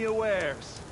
me your wares.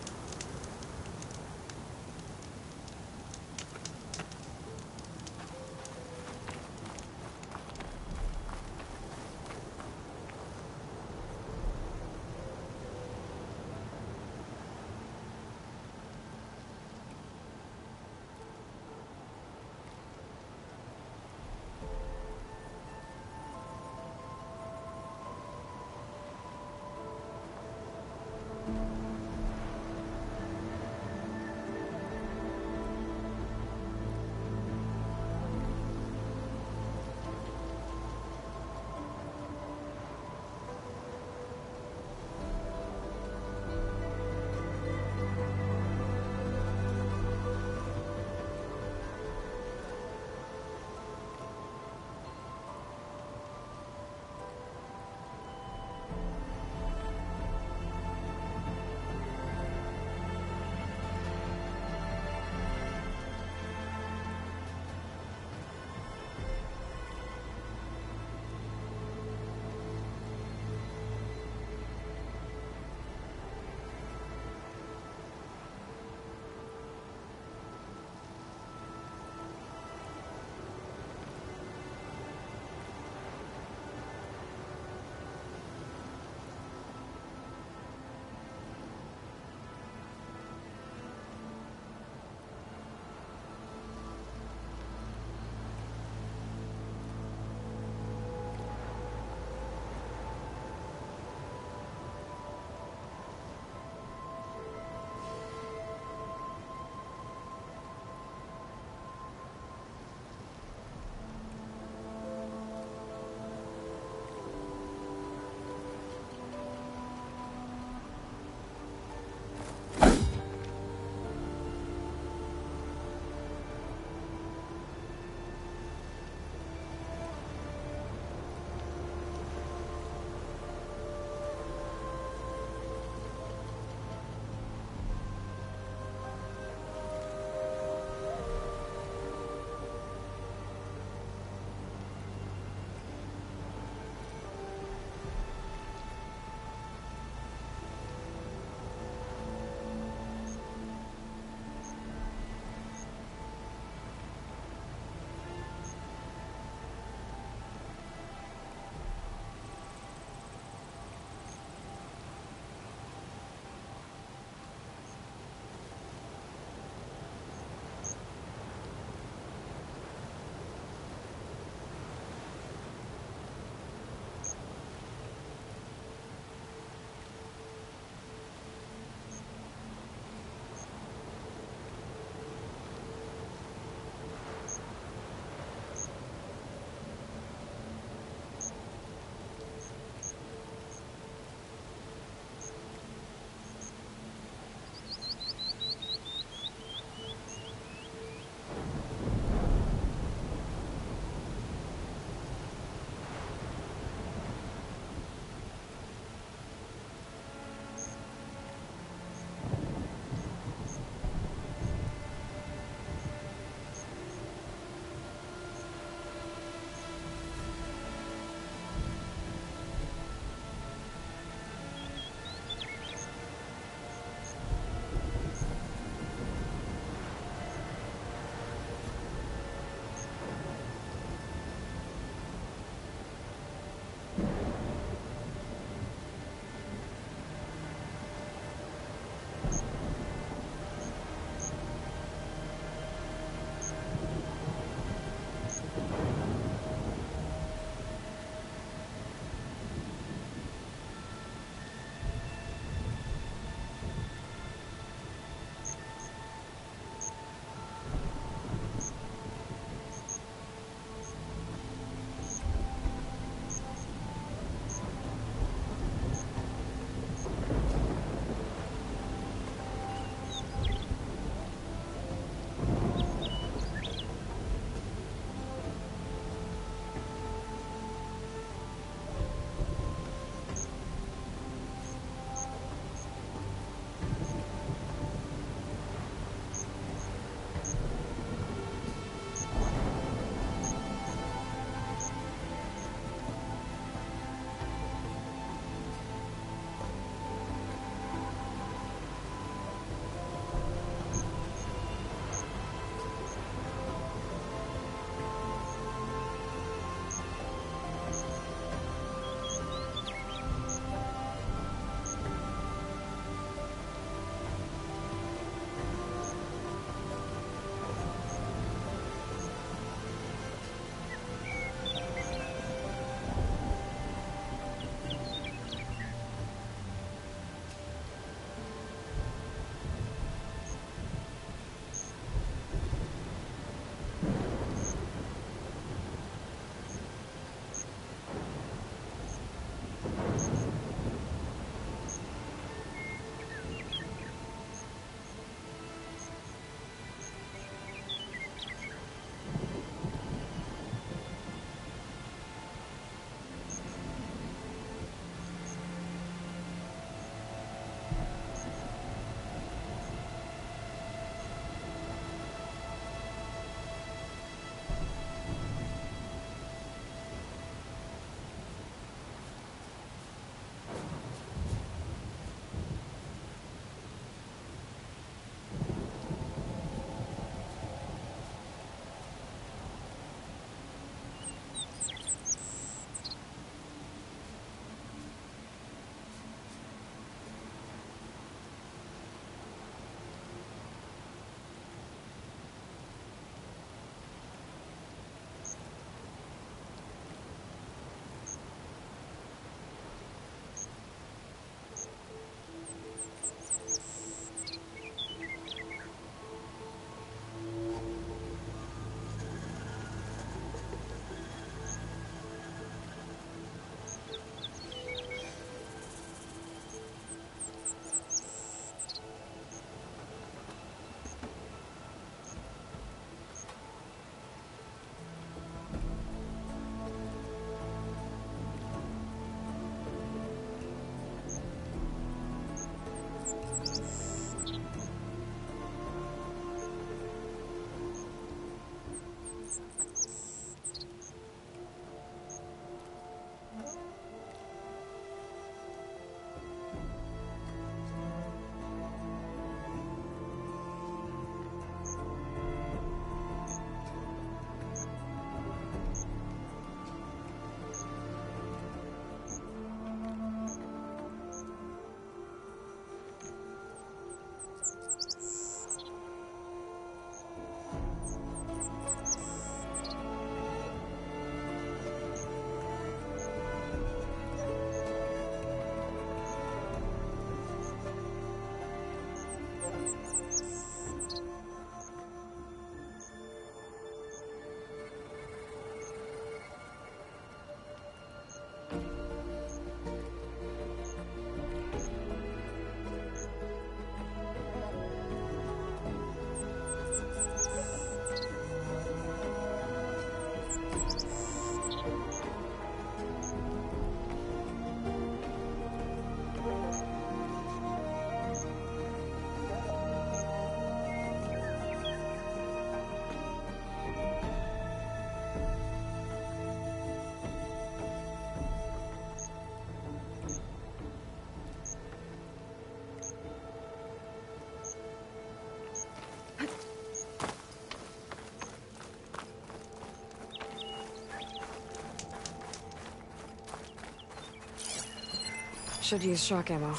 Should use shock ammo.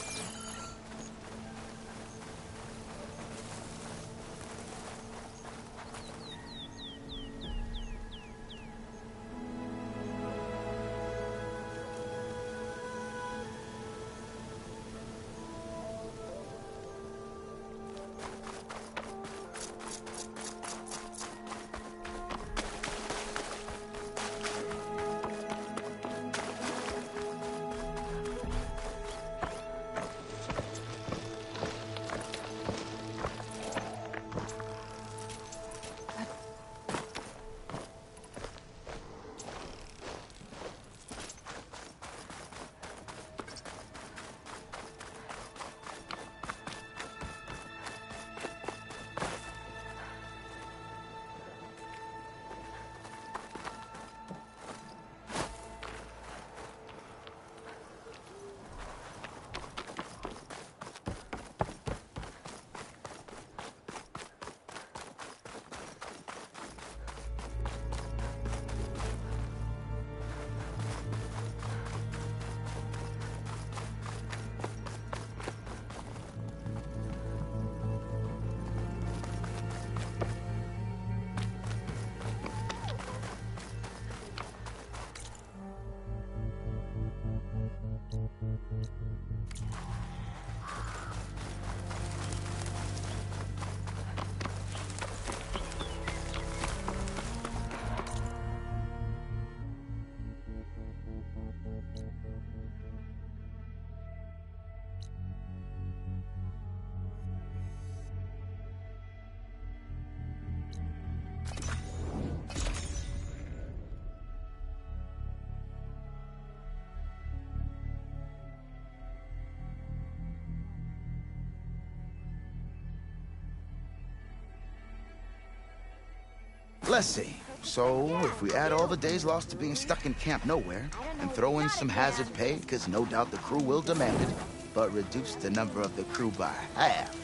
Let's see. So, if we add all the days lost to being stuck in Camp Nowhere, and throw in some hazard pay, because no doubt the crew will demand it, but reduce the number of the crew by half.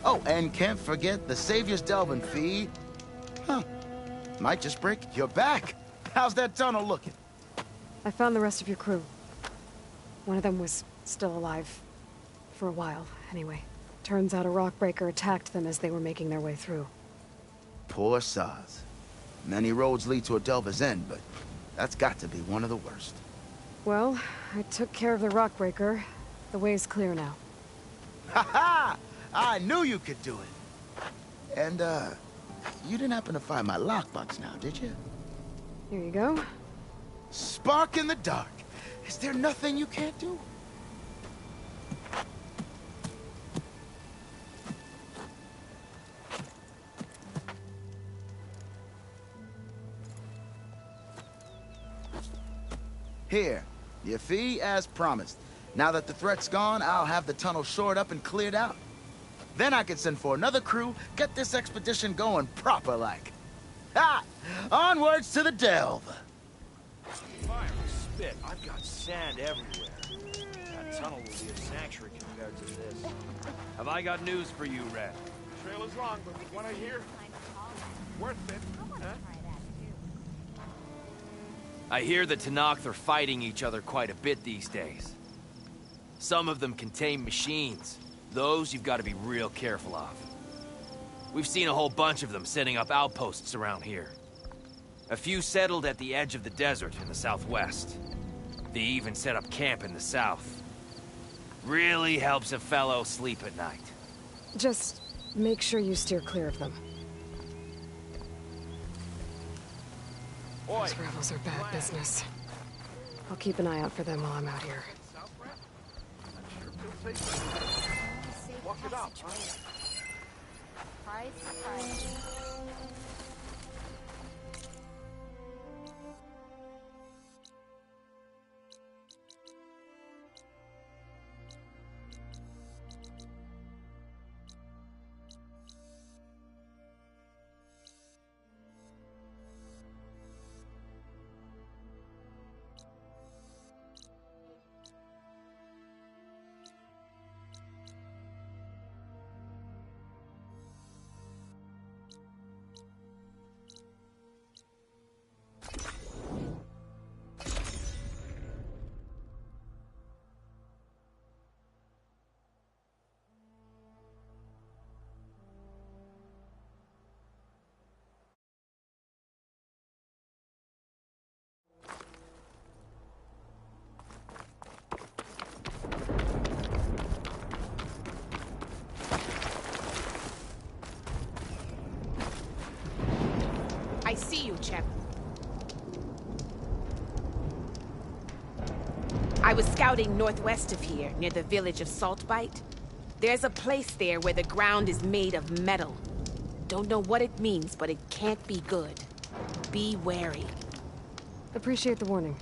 Oh, and can't forget the Savior's Delvin fee. Huh. Might just break your back. How's that tunnel looking? I found the rest of your crew. One of them was still alive. For a while, anyway. Turns out a rockbreaker attacked them as they were making their way through. Poor Saz. Many roads lead to a Delver's End, but that's got to be one of the worst. Well, I took care of the rockbreaker. The way's clear now. Ha ha! I knew you could do it! And, you didn't happen to find my lockbox now, did you? Here you go. Spark in the dark. Is there nothing you can't do? Here, your fee as promised. Now that the threat's gone, I'll have the tunnel shored up and cleared out. Then I could send for another crew, get this expedition going proper like. Ha! Onwards to the delve! Fire spit. I've got sand everywhere. That tunnel will be a sanctuary compared to this. Have I got news for you, Red? Trail is long, but what I hear, worth it. Huh? I hear the Tenakth are fighting each other quite a bit these days. Some of them contain machines. Those you've got to be real careful of. We've seen a whole bunch of them setting up outposts around here. A few settled at the edge of the desert in the southwest. They even set up camp in the south. Really helps a fellow sleep at night. Just make sure you steer clear of them. Oi! Those rebels are bad business. I'll keep an eye out for them while I'm out here. Walk it up, huh? Surprise, surprise. I see you, Chep. I was scouting northwest of here, near the village of Saltbite. There's a place there where the ground is made of metal. Don't know what it means, but it can't be good. Be wary. Appreciate the warning.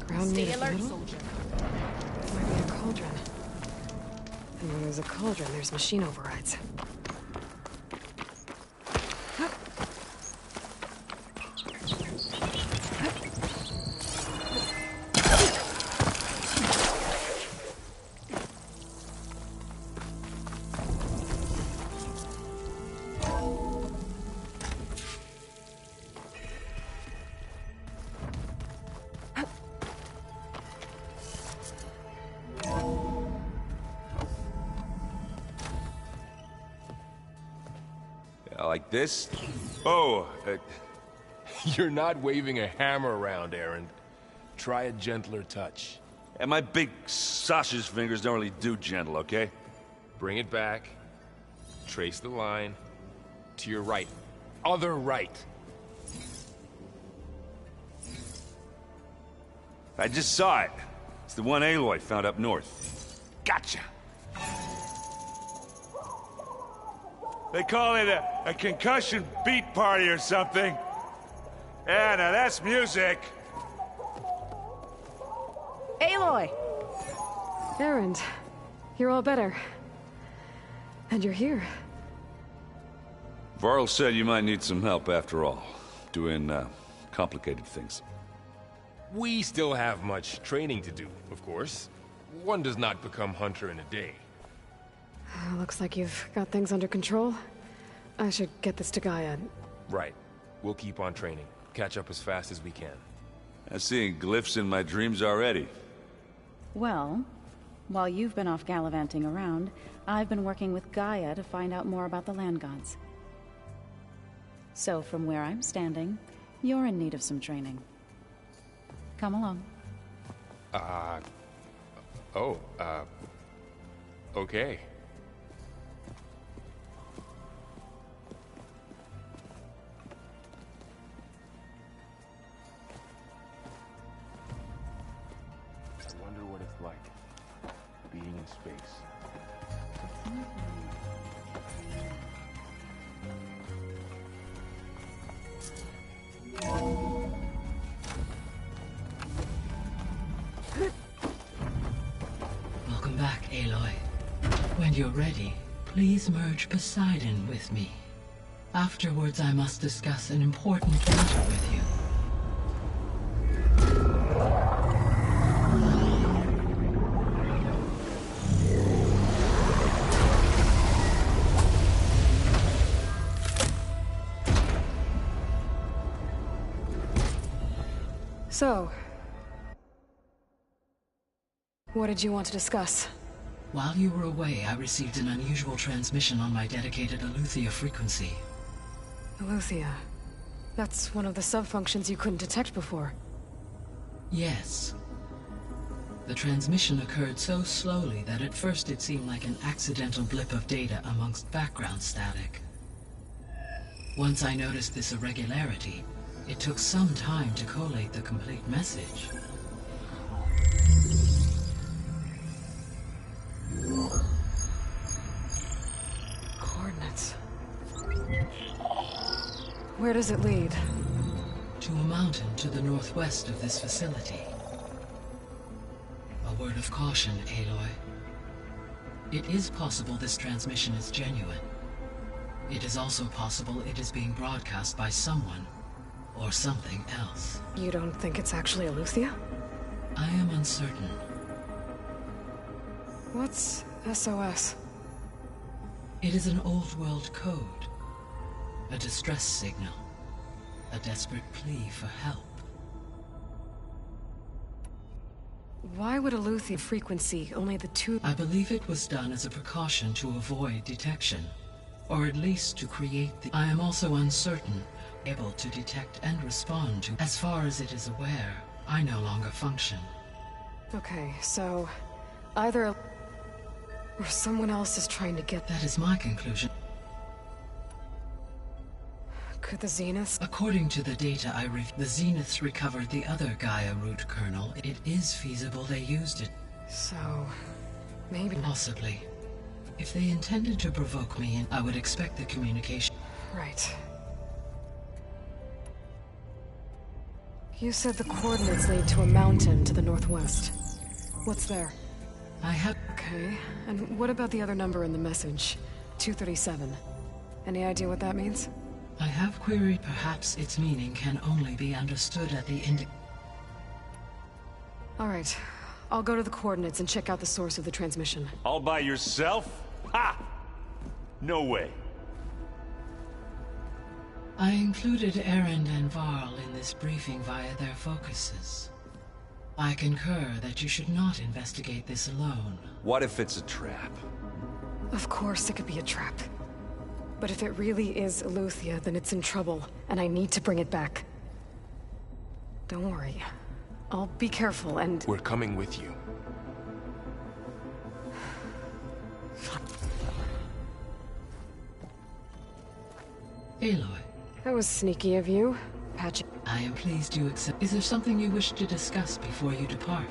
Ground made Stay of alert, metal? soldier. Might be a cauldron. And where there's a cauldron, there's machine overrides. Like this? Oh, you're not waving a hammer around, Aaron. Try a gentler touch. And my big sausage fingers don't really do gentle, okay? Bring it back. Trace the line. To your right. Other right. I just saw it. It's the one Aloy found up north. Gotcha! They call it a concussion beat party or something. Yeah, now that's music. Aloy! Erend, you're all better. And you're here. Varl said you might need some help after all. Doing, complicated things. We still have much training to do, of course. One does not become hunter in a day. Looks like you've got things under control. I should get this to Gaia. Right. We'll keep on training. Catch up as fast as we can. I'm seeing glyphs in my dreams already. Well, while you've been off gallivanting around, I've been working with Gaia to find out more about the land gods. So from where I'm standing, you're in need of some training. Come along. Okay. I wonder what it's like, being in space. Welcome back, Aloy. When you're ready, please merge Poseidon with me. Afterwards, I must discuss an important matter with you. So, what did you want to discuss? While you were away, I received an unusual transmission on my dedicated Aletheia frequency. Aletheia. That's one of the sub-functions you couldn't detect before. Yes. The transmission occurred so slowly that at first it seemed like an accidental blip of data amongst background static. Once I noticed this irregularity, it took some time to collate the complete message. Coordinates. Where does it lead? To a mountain to the northwest of this facility. A word of caution, Aloy. It is possible this transmission is genuine. It is also possible it is being broadcast by someone or something else. You don't think it's actually Aletheia? I am uncertain. What's SOS? It is an old-world code. A distress signal. A desperate plea for help. Why would Aletheia frequency only the two? I believe it was done as a precaution to avoid detection. Or at least to create the... I am also uncertain, able to detect and respond to... As far as it is aware, I no longer function. Okay, so... either... or someone else is trying to get... That is my conclusion. Could the Zeniths... According to the data I reviewed, the Zeniths recovered the other Gaia root kernel. It is feasible they used it. So... maybe... Possibly. If they intended to provoke me, I would expect the communication... Right. You said the coordinates lead to a mountain to the northwest. What's there? I have... Okay, and what about the other number in the message? 237. Any idea what that means? I have queried. Perhaps its meaning can only be understood at the end. Alright. I'll go to the coordinates and check out the source of the transmission. All by yourself? Ha! No way. I included Erend and Varl in this briefing via their focuses. I concur that you should not investigate this alone. What if it's a trap? Of course it could be a trap. But if it really is Aletheia, then it's in trouble, and I need to bring it back. Don't worry. I'll be careful and... We're coming with you. Aloy. That was sneaky of you, Patchy. I am pleased you accept. Is there something you wish to discuss before you depart?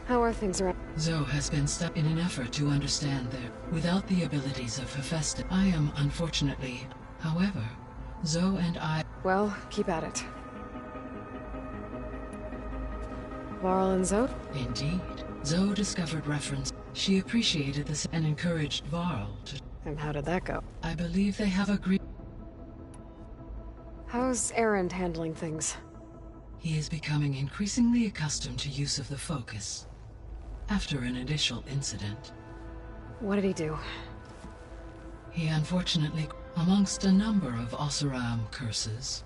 How are things around? Zoe has been stuck in an effort to understand their... Without the abilities of Hephaestus, I am, unfortunately... However, Zoe and I... Well, keep at it. Varl and Zoe? Indeed. Zoe discovered reference. She appreciated this and encouraged Varl to... And how did that go? I believe they have agreed... How's Erend handling things? He is becoming increasingly accustomed to use of the focus. After an initial incident. What did he do? He unfortunately... Amongst a number of Oseram curses,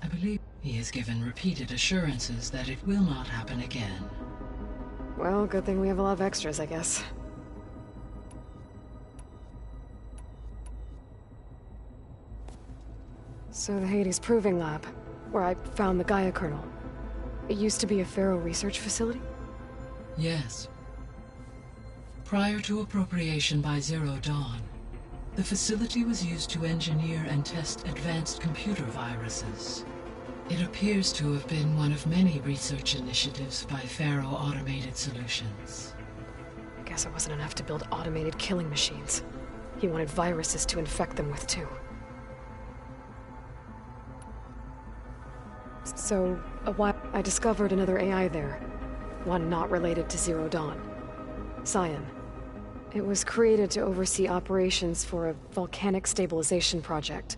I believe he has given repeated assurances that it will not happen again. Well, good thing we have a lot of extras, I guess. So the Hades Proving Lab, where I found the Gaia kernel. It used to be a Pharaoh research facility? Yes. Prior to appropriation by Zero Dawn, the facility was used to engineer and test advanced computer viruses. It appears to have been one of many research initiatives by Pharaoh Automated Solutions. Guess it wasn't enough to build automated killing machines. He wanted viruses to infect them with, too. So, a while, I discovered another AI there. One not related to Zero Dawn. Cyan. It was created to oversee operations for a volcanic stabilization project,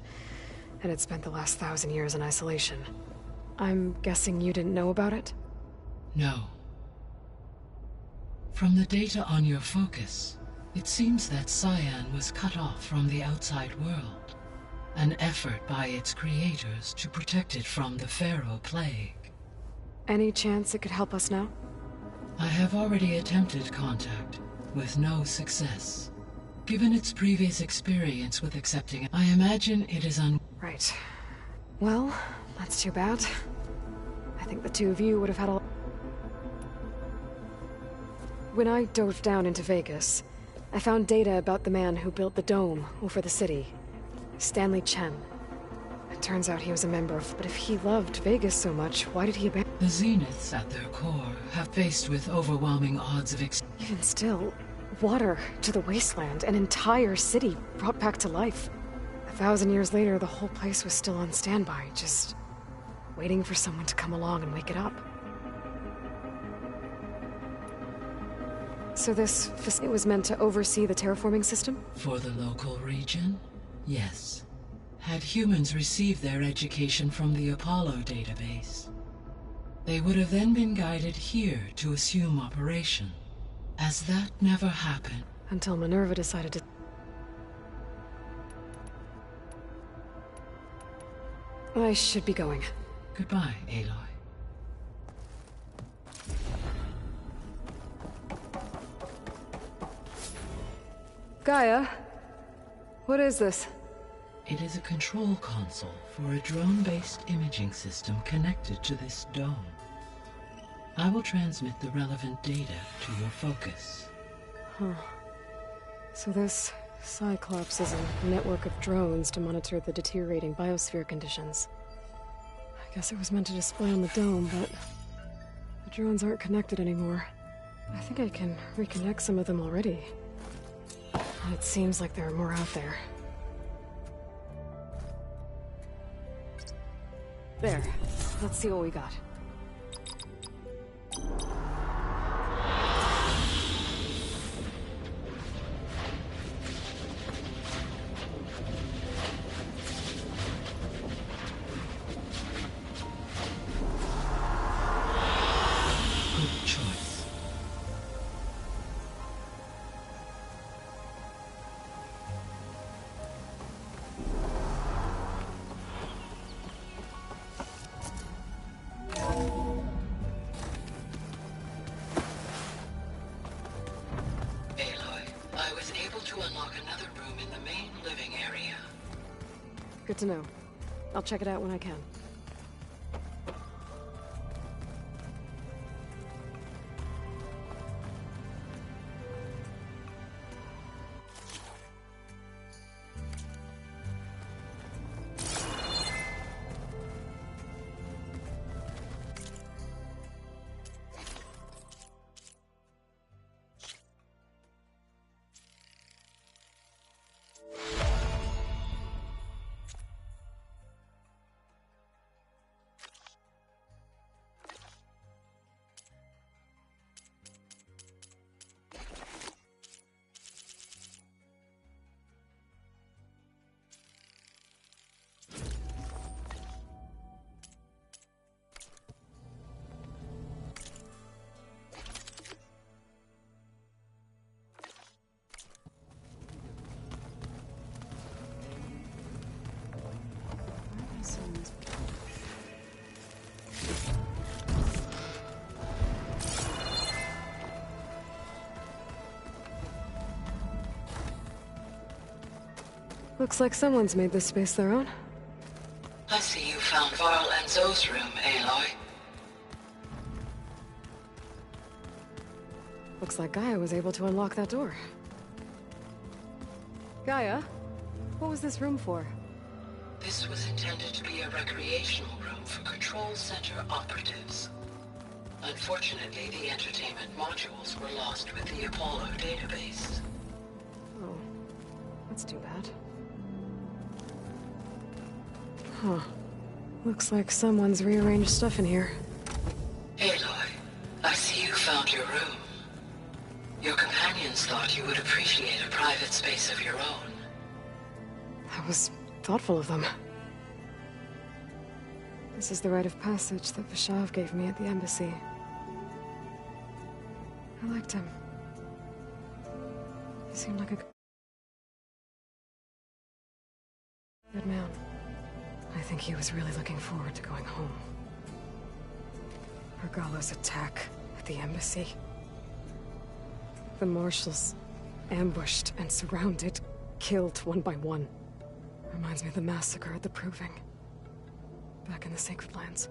and it spent the last 1,000 years in isolation. I'm guessing you didn't know about it? No. From the data on your focus, it seems that Cyan was cut off from the outside world. An effort by its creators to protect it from the Pharaoh Plague. Any chance it could help us now? I have already attempted contact, with no success. Given its previous experience with accepting it, I imagine it is Right. Well, that's too bad. I think the two of you would have had a... When I dove down into Vegas, I found data about the man who built the dome over the city. Stanley Chen. It turns out he was a member of... But if he loved Vegas so much, why did he abandon... The Zeniths at their core have faced with overwhelming odds of Even still, water to the wasteland, an entire city brought back to life. 1,000 years later, the whole place was still on standby, just waiting for someone to come along and wake it up. So this facility was meant to oversee the terraforming system? For the local region, yes. Had humans received their education from the Apollo database, they would have then been guided here to assume operation. As that never happened. Until Minerva decided to... I should be going. Goodbye, Aloy. Gaia? What is this? It is a control console for a drone-based imaging system connected to this dome. I will transmit the relevant data to your focus. Huh. So this Cyclops is a network of drones to monitor the deteriorating biosphere conditions. I guess it was meant to display on the dome, but the drones aren't connected anymore. I think I can reconnect some of them already. And it seems like there are more out there. There. Let's see what we got. Good choice. Good to know. I'll check it out when I can. Looks like someone's made this space their own. I see you found Varl and Zoe's room, Aloy. Looks like Gaia was able to unlock that door. Gaia? What was this room for? This was intended to be a recreational room for Control Center operatives. Unfortunately, the entertainment modules were lost with the Apollo database. Oh, that's too bad. Huh. Looks like someone's rearranged stuff in here. Aloy, I see you found your room. Your companions thought you would appreciate a private space of your own. That was thoughtful of them. This is the rite of passage that Vishav gave me at the embassy. I liked him. He seemed like a good man. I think he was really looking forward to going home. Regala's attack at the embassy. The marshals ambushed and surrounded, killed one by one. Reminds me of the massacre at the Proving. Back in the Sacred Lands.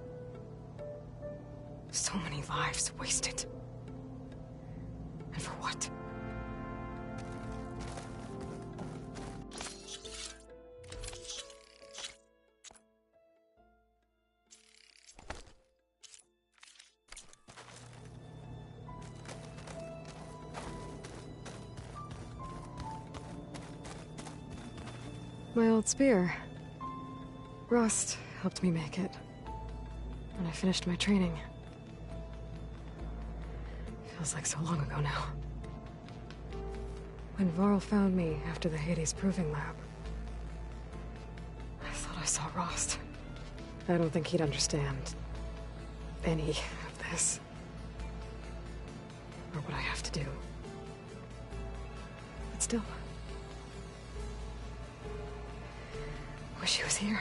So many lives wasted. And for what? My old spear. Rust helped me make it. When I finished my training. Feels like so long ago now. When Varl found me after the Hades Proving Lab, I thought I saw Rost. I don't think he'd understand any of this. Or what I have to do. But still. Wish he was here.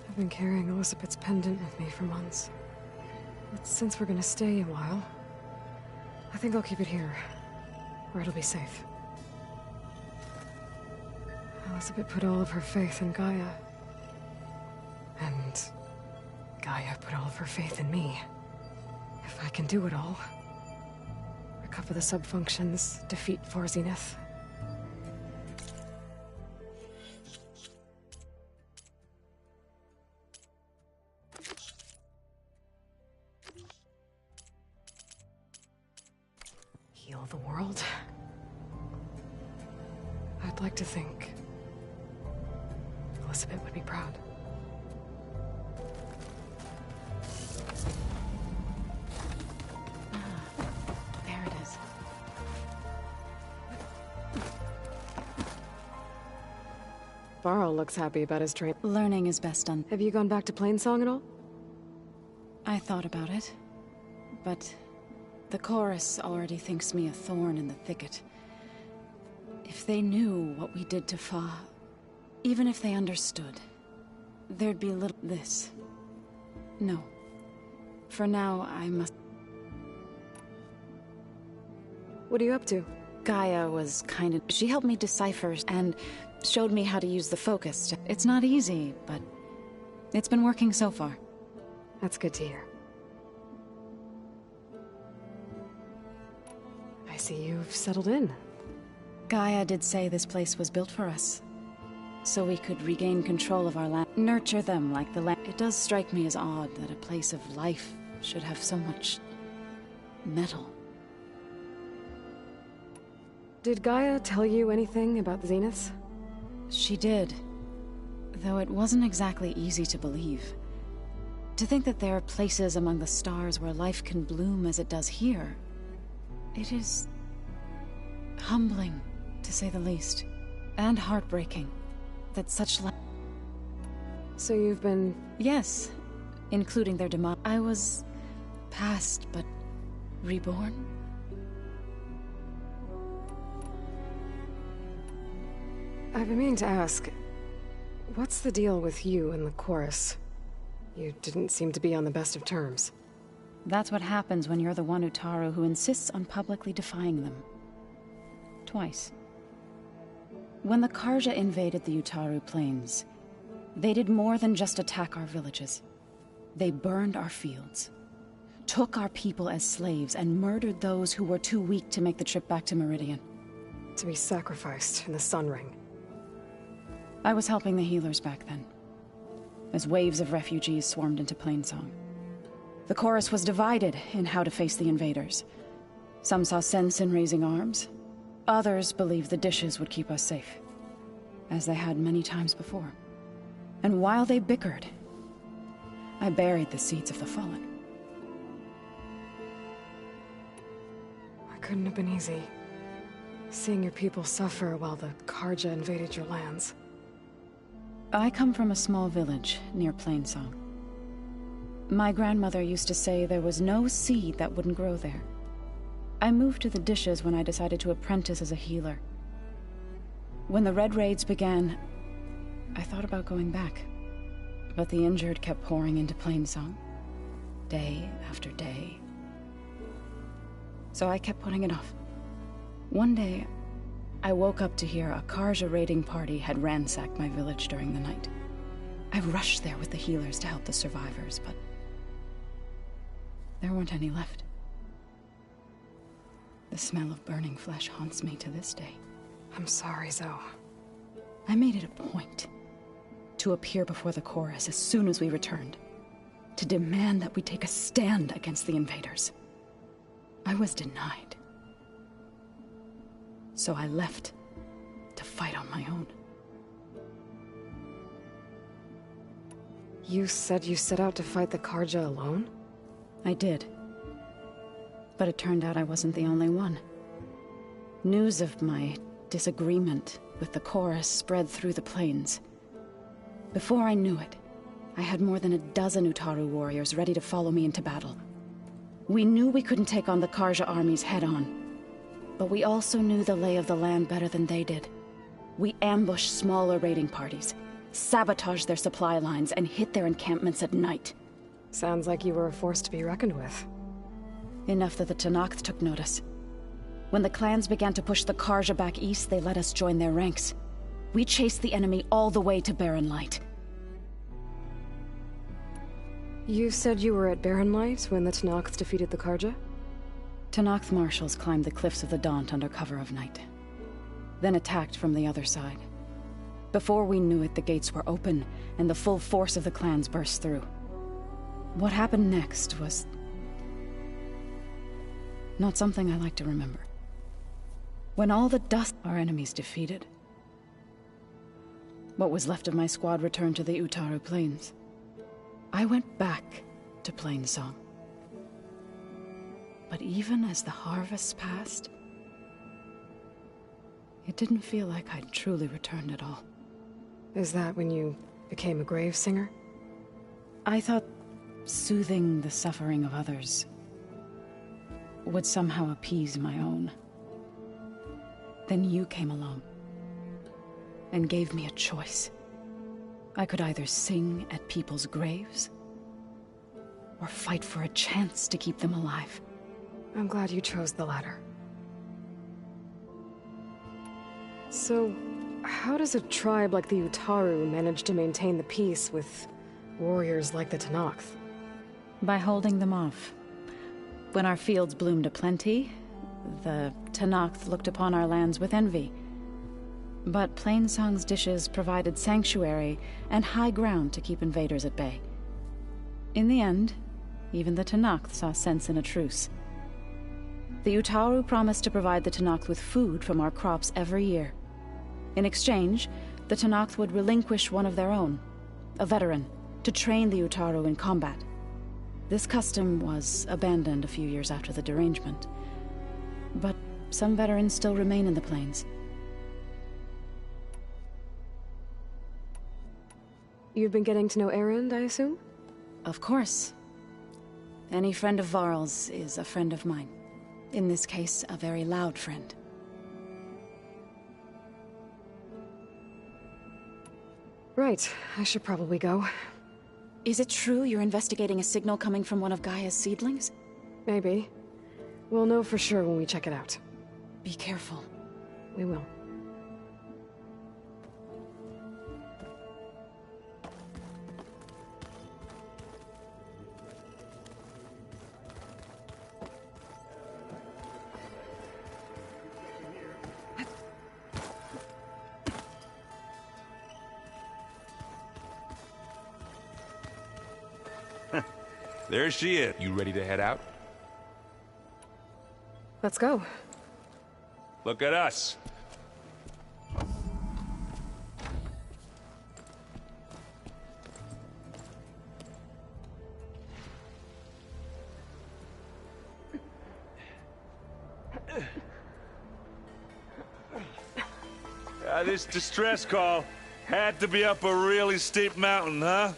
I've been carrying Elizabeth's pendant with me for months. But since we're gonna stay a while, I think I'll keep it here, where it'll be safe. Elizabeth put all of her faith in Gaia. And Gaia put all of her faith in me. If I can do it all, recover the sub-functions, defeat Far Zenith. Heal the world. I'd like to think Elizabeth would be proud. Varl looks happy about his train. Learning is best done. Have you gone back to Plainsong at all? I thought about it, but the chorus already thinks me a thorn in the thicket. If they knew what we did to Fa, even if they understood, there'd be little this. No. For now, I must... What are you up to? Gaia was she helped me decipher and showed me how to use the focus. It's not easy, but it's been working so far. That's good to hear. I see you've settled in. Gaia did say this place was built for us, so we could regain control of our land, nurture them like the land. It does strike me as odd that a place of life should have so much metal. Did Gaia tell you anything about the Zeniths? She did, though it wasn't exactly easy to believe. To think that there are places among the stars where life can bloom as it does here, it is humbling, to say the least, and heartbreaking that such So you've been... Yes, including their demise. I was past, but reborn? I've been meaning to ask, what's the deal with you and the chorus? You didn't seem to be on the best of terms. That's what happens when you're the one Utaru who insists on publicly defying them. Twice. When the Carja invaded the Utaru plains, they did more than just attack our villages. They burned our fields, took our people as slaves, and murdered those who were too weak to make the trip back to Meridian. To be sacrificed in the Sun Ring. I was helping the healers back then, as waves of refugees swarmed into Plainsong. The chorus was divided in how to face the invaders. Some saw sense in raising arms, Others believed the dishes would keep us safe, as they had many times before. And while they bickered, I buried the seeds of the Fallen. It couldn't have been easy. Seeing your people suffer while the Carja invaded your lands. I come from a small village near Plainsong. My grandmother used to say there was no seed that wouldn't grow there. I moved to the dishes when I decided to apprentice as a healer. When the Red Raids began, I thought about going back. But the injured kept pouring into Plainsong, day after day. So I kept putting it off. One day, I woke up to hear a Carja raiding party had ransacked my village during the night. I rushed there with the healers to help the survivors, but there weren't any left. The smell of burning flesh haunts me to this day. I'm sorry, Zoe. I made it a point to appear before the chorus as soon as we returned, to demand that we take a stand against the invaders. I was denied. So I left to fight on my own. You said you set out to fight the Carja alone? I did. But it turned out I wasn't the only one. News of my disagreement with the chorus spread through the plains. Before I knew it, I had more than a dozen Utaru warriors ready to follow me into battle. We knew we couldn't take on the Carja armies head-on, but we also knew the lay of the land better than they did. We ambushed smaller raiding parties, sabotaged their supply lines, and hit their encampments at night. Sounds like you were a force to be reckoned with. Enough that the Tenakth took notice. When the clans began to push the Carja back east, they let us join their ranks. We chased the enemy all the way to Barren Light. You said you were at Barren Light when the Tenakth defeated the Carja? Tenakth marshals climbed the cliffs of the Daunt under cover of night, then attacked from the other side. Before we knew it, the gates were open, and the full force of the clans burst through. What happened next was not something I like to remember. When all the dust our enemies defeated, what was left of my squad returned to the Utaru Plains. I went back to Plainsong. But even as the harvests passed, it didn't feel like I'd truly returned at all. Is that when you became a grave singer? I thought soothing the suffering of others would somehow appease my own. Then you came along and gave me a choice. I could either sing at people's graves or fight for a chance to keep them alive. I'm glad you chose the latter. So, how does a tribe like the Utaru manage to maintain the peace with warriors like the Tenakth? By holding them off. When our fields bloomed aplenty, the Tenakth looked upon our lands with envy. But Plainsong's dishes provided sanctuary and high ground to keep invaders at bay. In the end, even the Tenakth saw sense in a truce. The Utaru promised to provide the Tenakth with food from our crops every year. In exchange, the Tenakth would relinquish one of their own, a veteran, to train the Utaru in combat. This custom was abandoned a few years after the derangement, but some veterans still remain in the plains. You've been getting to know Erend, I assume? Of course. Any friend of Varl's is a friend of mine. In this case, a very loud friend. Right, I should probably go. Is it true you're investigating a signal coming from one of Gaia's seedlings? Maybe. We'll know for sure when we check it out. Be careful. We will. There she is. You ready to head out? Let's go. Look at us. This distress call had to be up a really steep mountain, huh?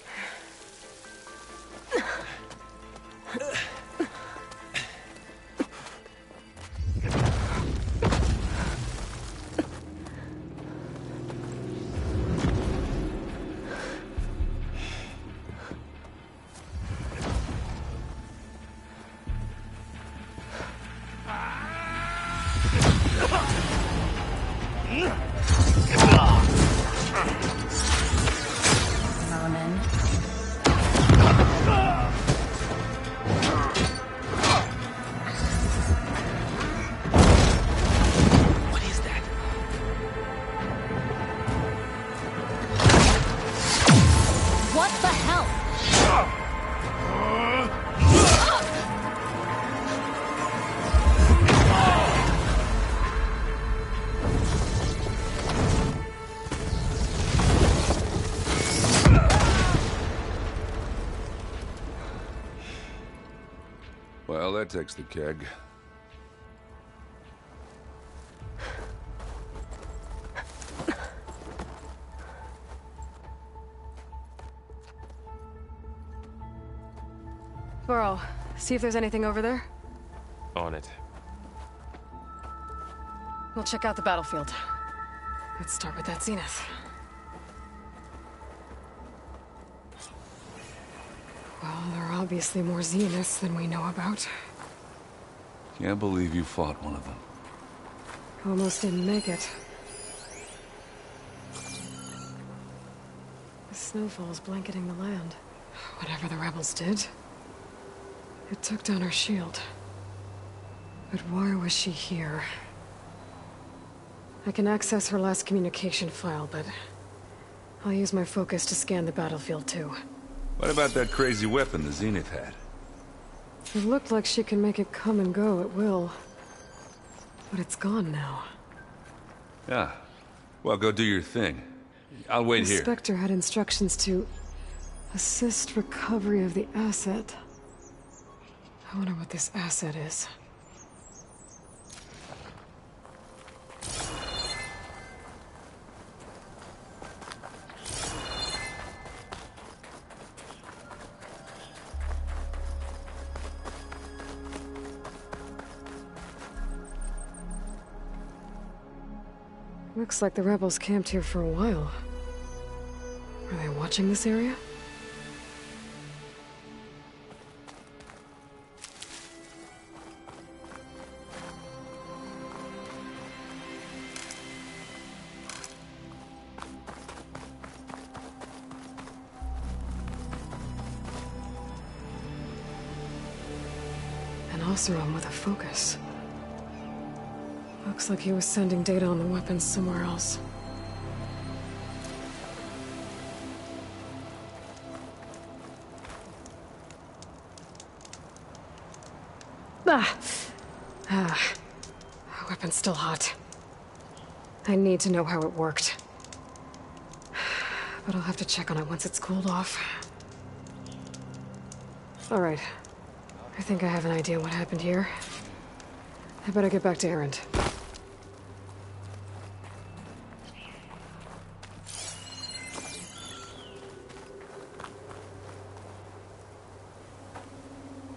Well, that takes the keg. Burrow, see if there's anything over there. On it. We'll check out the battlefield. Let's start with that Zenith. Well, there are obviously more Zeniths than we know about. Can't believe you fought one of them. Almost didn't make it. The snowfall's blanketing the land. Whatever the rebels did, it took down her shield. But why was she here? I can access her last communication file, but I'll use my focus to scan the battlefield too. What about that crazy weapon the Zenith had? It looked like she can make it come and go at will. But it's gone now. Yeah. Well, go do your thing. I'll wait here. The Spectre had instructions to assist recovery of the asset. I wonder what this asset is. Looks like the rebels camped here for a while. Are they watching this area? An Oseram with a focus. Looks like he was sending data on the weapons somewhere else. Weapon's still hot. I need to know how it worked. But I'll have to check on it once it's cooled off. All right. I think I have an idea what happened here. I better get back to Erend.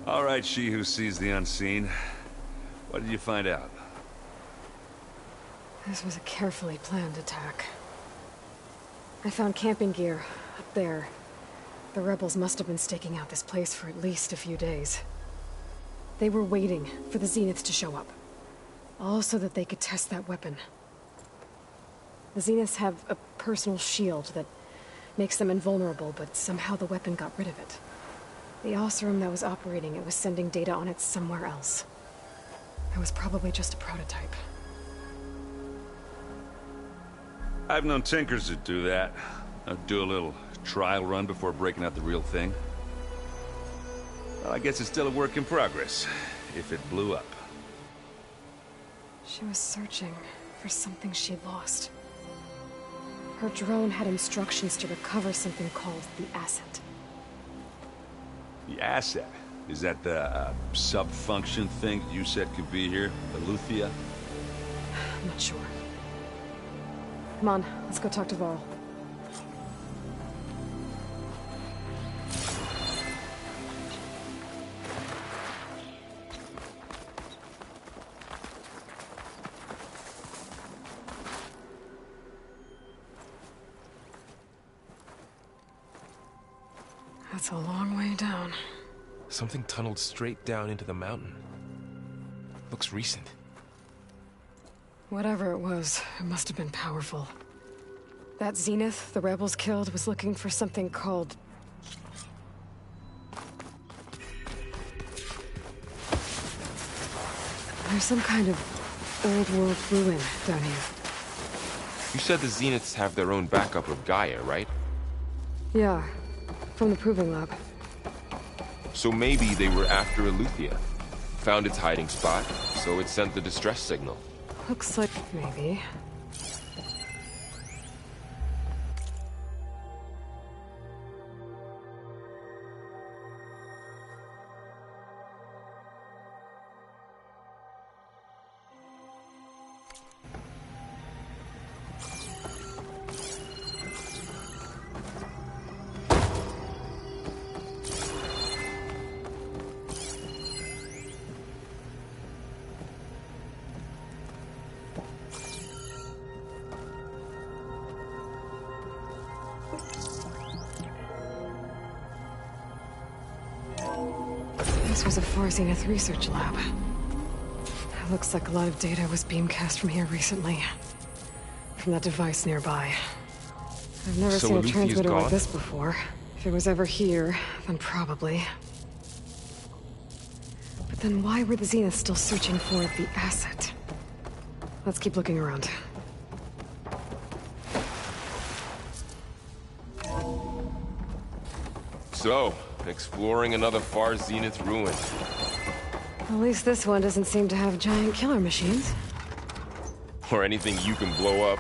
All right, she who sees the unseen. What did you find out? This was a carefully planned attack. I found camping gear up there. The rebels must have been staking out this place for at least a few days. They were waiting for the Zeniths to show up. All so that they could test that weapon. The Zeniths have a personal shield that makes them invulnerable, but somehow the weapon got rid of it. The Oseram that was operating it was sending data on it somewhere else. It was probably just a prototype. I've known tinkers who do that. Do a little trial run before breaking out the real thing. Well, I guess it's still a work in progress, if it blew up. She was searching for something she lost. Her drone had instructions to recover something called the Asset. The Asset? Is that the sub-function thing you said could be here? Eleuthia? I'm not sure. Come on, let's go talk to Varl. That's a long way down. Something tunneled straight down into the mountain. Looks recent. Whatever it was, it must have been powerful. That Zenith the rebels killed was looking for something called... There's some kind of old-world ruin down here. You said the Zeniths have their own backup of Gaia, right? Yeah, from the Proving Lab. So maybe they were after Eleuthia. Found its hiding spot, so it sent the distress signal. Looks like maybe. This was a Far Zenith research lab. It looks like a lot of data was beamcast from here recently. From that device nearby. I've never seen a transmitter like this before. If it was ever here, then probably. But then why were the Zeniths still searching for the Asset? Let's keep looking around. So, exploring another Far Zenith ruin. At least this one doesn't seem to have giant killer machines. Or anything you can blow up.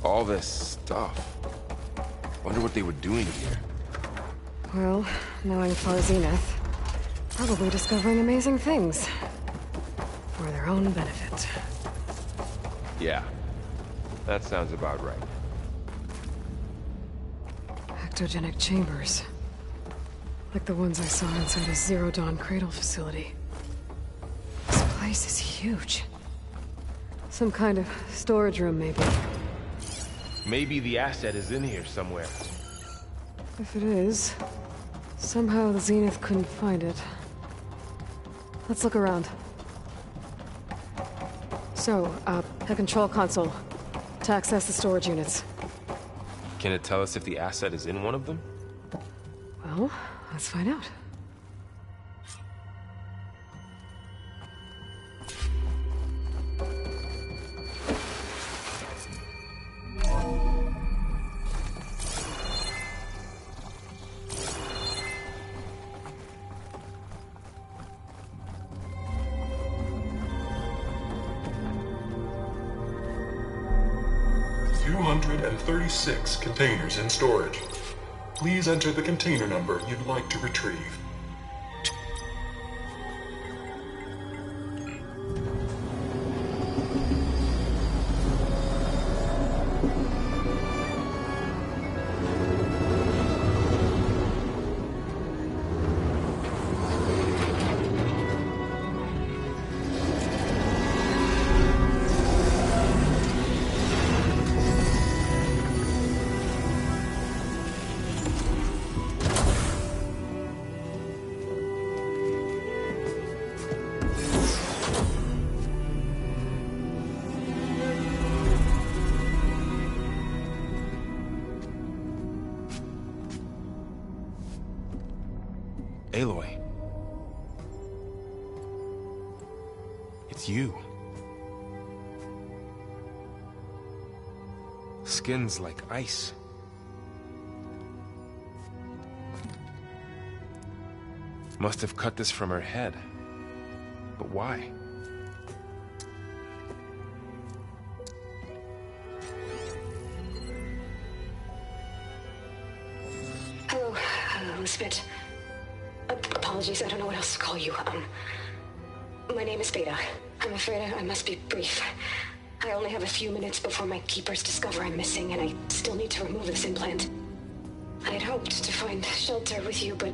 All this stuff. Wonder what they were doing here. Well, knowing Far Zenith, probably discovering amazing things. For their own benefit. Yeah, that sounds about right. Ectogenic chambers. Like the ones I saw inside a Zero Dawn cradle facility. This place is huge. Some kind of storage room, maybe. Maybe the Asset is in here somewhere. If it is, somehow the Zenith couldn't find it. Let's look around. So, a control console. To access the storage units. Can it tell us if the Asset is in one of them? Well, let's find out. Six containers in storage. Please enter the container number you'd like to retrieve. It's you. Skin's like ice. Must have cut this from her head. But why? Hello, Elizabeth. Apologies, I don't know what else to call you. My name is Beta. I'm afraid I must be brief. I only have a few minutes before my keepers discover I'm missing, and I still need to remove this implant. I had hoped to find shelter with you, but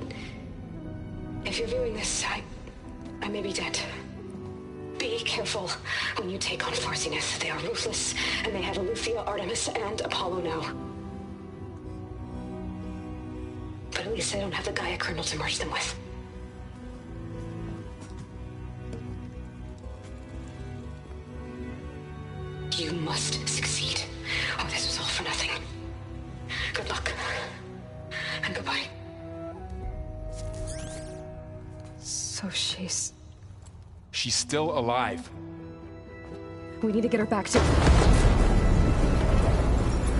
if you're viewing this, I may be dead. Be careful when you take on Farsineth. They are ruthless, and they have Eleuthia, Artemis, and Apollo now. But at least they don't have the Gaia kernel to merge them with. You must succeed. Oh, this was all for nothing. Good luck. And goodbye. So she's still alive. We need to get her back to...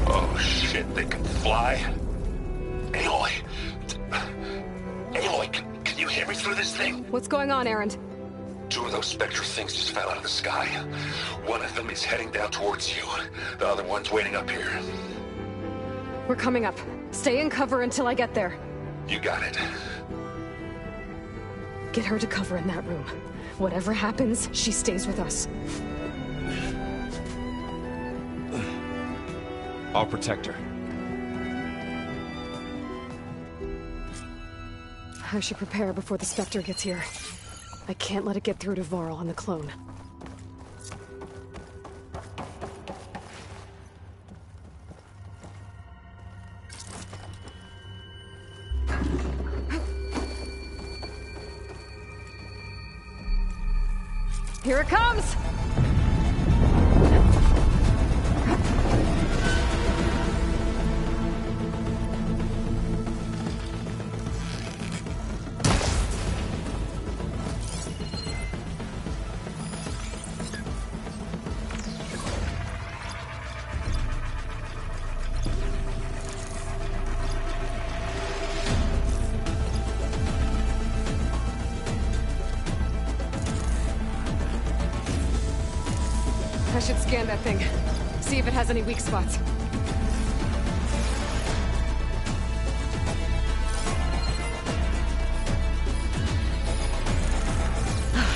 Oh shit, they can fly? Aloy! Aloy, can you hear me through this thing? What's going on, Erend? 2 of those Spectre things just fell out of the sky. One of them is heading down towards you. The other one's waiting up here. We're coming up. Stay in cover until I get there. You got it. Get her to cover in that room. Whatever happens, she stays with us. I'll protect her. I should prepare before the Spectre gets here. I can't let it get through to Varl and the clone. Here it comes! I should scan that thing. See if it has any weak spots.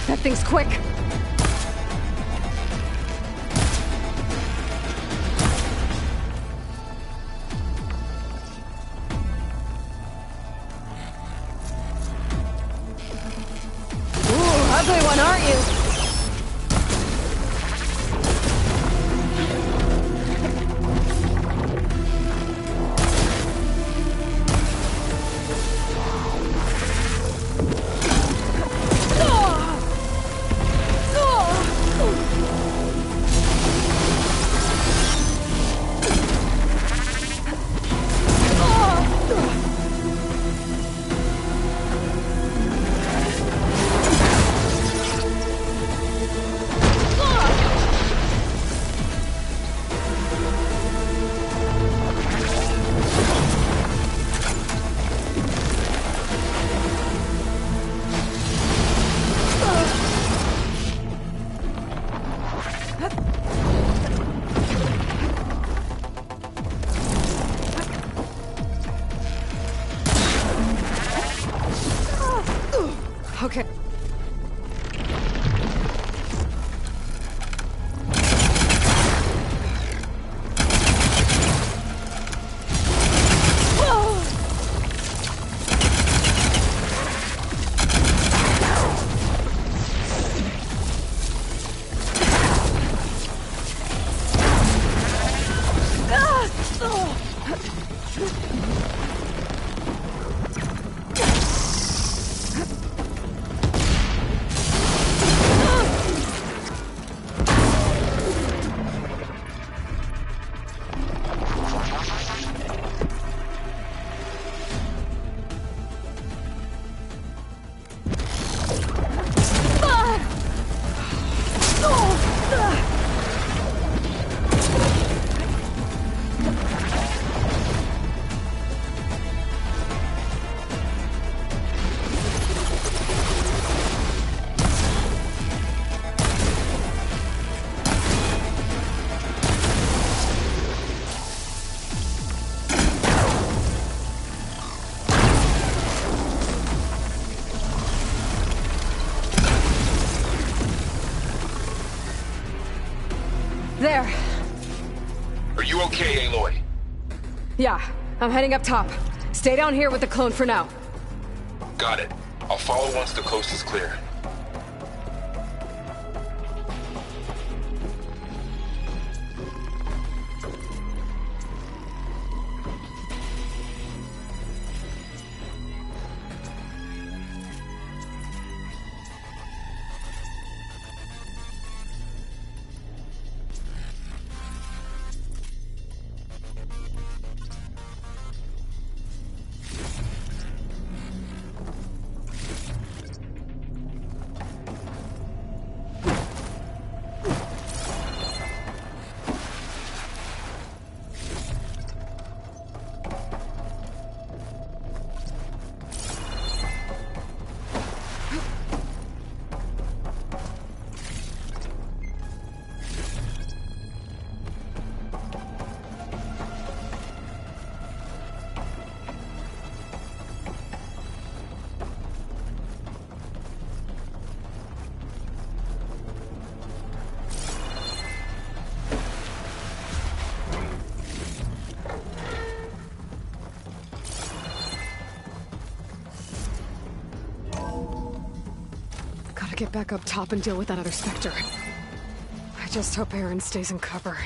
That thing's quick. Ooh, ugly one, aren't you? Okay. There. Are you okay, Aloy? Yeah, I'm heading up top. Stay down here with the clone for now. Got it. I'll follow once the coast is clear. Get back up top and deal with that other Spectre. I just hope Aaron stays in cover.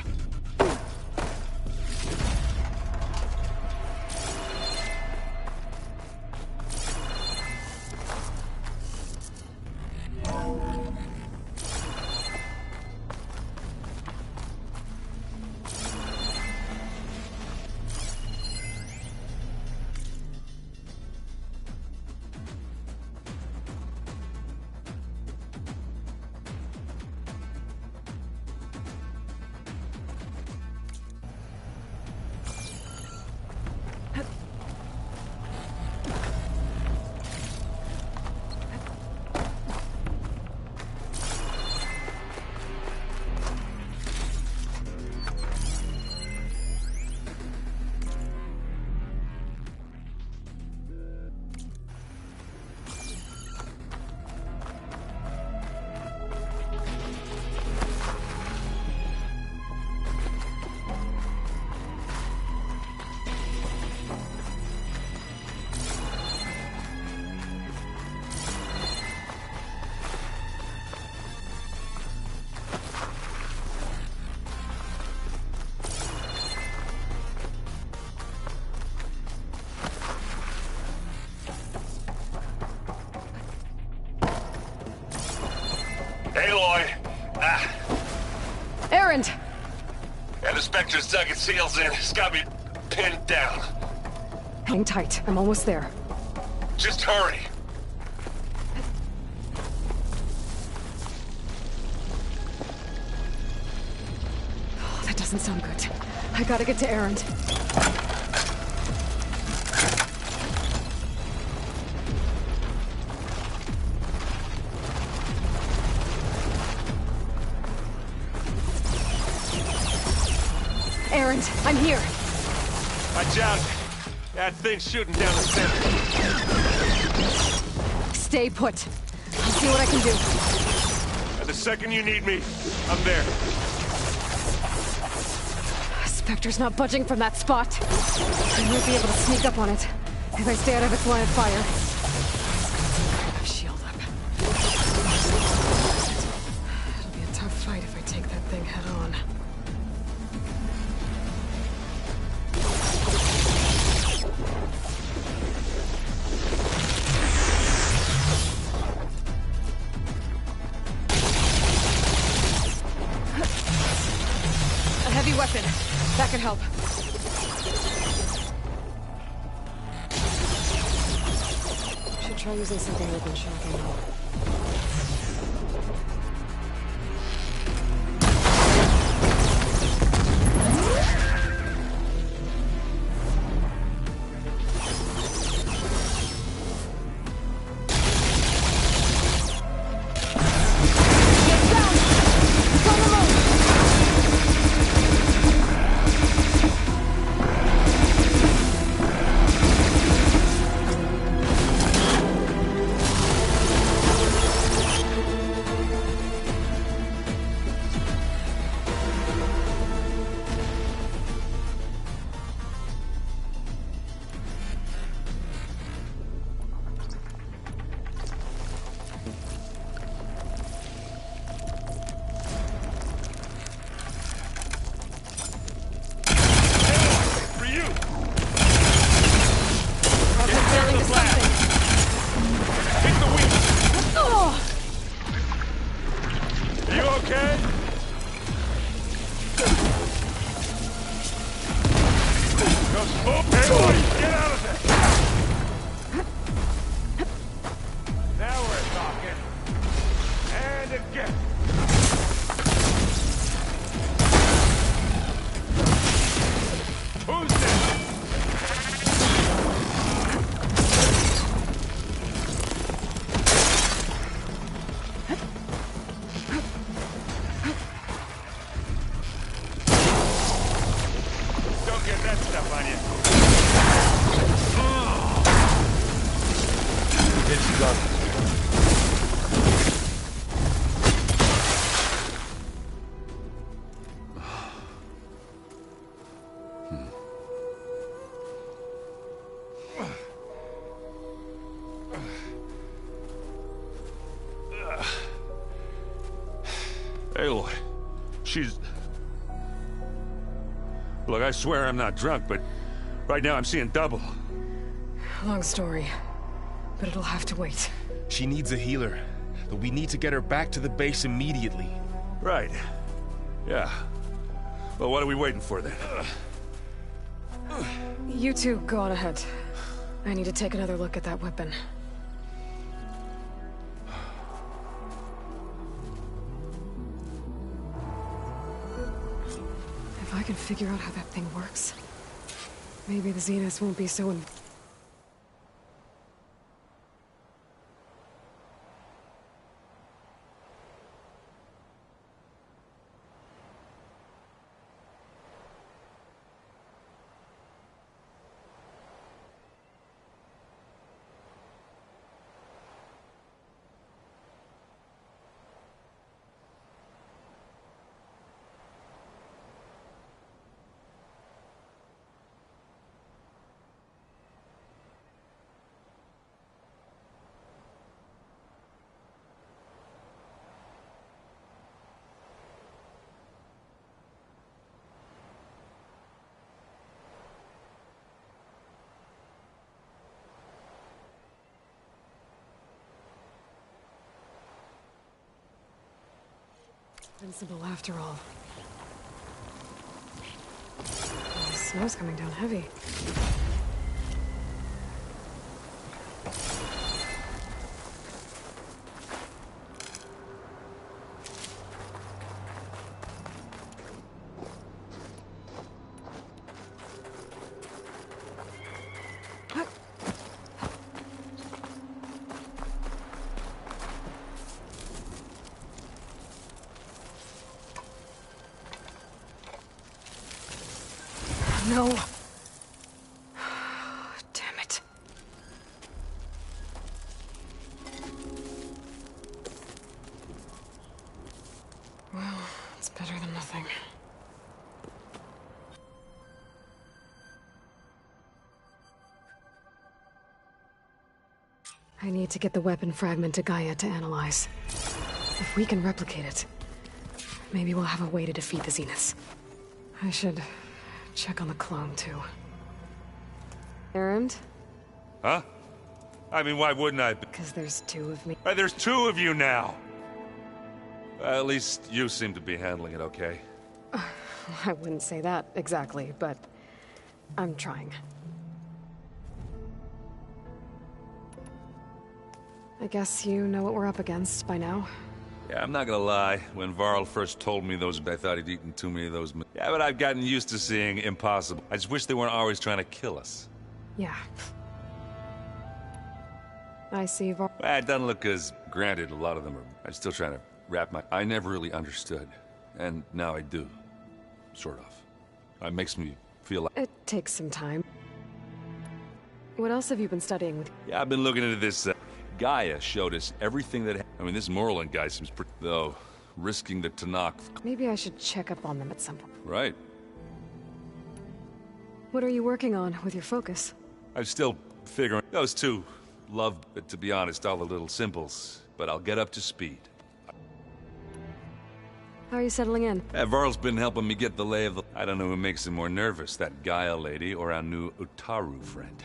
Aloy! Erend! Yeah, the Spectre's dug its heels in. It's got me pinned down. Hang tight. I'm almost there. Just hurry. Oh, that doesn't sound good. I gotta get to Erend. Erend, I'm here. Watch out. That thing's shooting down the center. Stay put. I'll see what I can do. And the second you need me, I'm there. Spectre's not budging from that spot. I might be able to sneak up on it if I stay out of its line of fire. Shield up. It'll be a tough fight if I take that thing head on. Weapon. That could help. Should try using something that can shock him out. again! Who's this? Don't get that stuff on you. It's done. Aloy, she's... Look, I swear I'm not drunk, but right now I'm seeing double. Long story, but it'll have to wait. She needs a healer, but we need to get her back to the base immediately. Right. Yeah. Well, what are we waiting for then? You two go on ahead. I need to take another look at that weapon. If I can figure out how that thing works, maybe the Zeniths won't be so invincible after all. Oh, the snow's coming down heavy. No. Damn it. Well, it's better than nothing. I need to get the weapon fragment to Gaia to analyze. If we can replicate it, maybe we'll have a way to defeat the Zeniths. I should check on the clone, too. Erend? Huh? I mean, why wouldn't I? Because there's two of me. There's two of you now! At least you seem to be handling it okay. I wouldn't say that exactly, but I'm trying. I guess you know what we're up against by now. Yeah, I'm not gonna lie. When Varl first told me those, I thought he'd eaten too many of those. Yeah, but I've gotten used to seeing impossible. I just wish they weren't always trying to kill us. Yeah. I see Varl. Well, it doesn't look as... Granted, a lot of them are... I'm still trying to wrap my... I never really understood. And now I do. Sort of. It makes me feel like... It takes some time. What else have you been studying with... Yeah, I've been looking into this... Gaia showed us everything that... I mean, this Morlund guy seems pretty... Though, risking the Tenakth... Maybe I should check up on them at some point. Right. What are you working on with your focus? I'm still figuring... Those two love, to be honest, all the little symbols. But I'll get up to speed. How are you settling in? Varl's been helping me get the lay of the... I don't know who makes him more nervous, that Gaia lady or our new Utaru friend.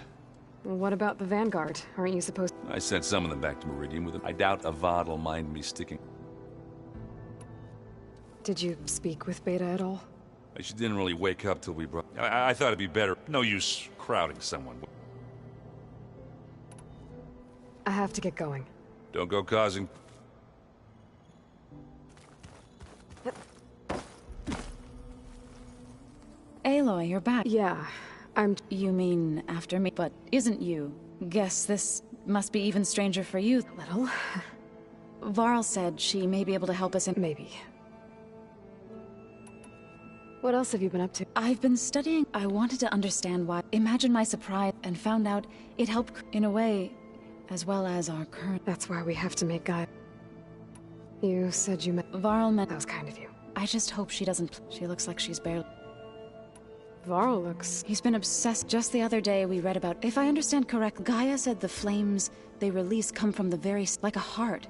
Well, what about the Vanguard? Aren't you supposed... I sent some of them back to Meridian with it. I doubt Avad will mind me sticking. Did you speak with Beta at all? She didn't really wake up till we brought... I thought it'd be better. No use crowding someone. I have to get going. Don't go causing... Aloy, you're back. Yeah, You mean after me, but isn't you? Guess this must be even stranger for you. A little. Varl said she may be able to help us in— Maybe. What else have you been up to? I've been studying. I wanted to understand why. Imagine my surprise and found out it helped in a way, as well as our current— That's why we have to make Gaia. You said you met Varl met— That was kind of you. I just hope she doesn't— She looks like she's barely— Varl looks— He's been obsessed. Just the other day we read about— If I understand correct, Gaia said the flames they release come from the very— like a heart,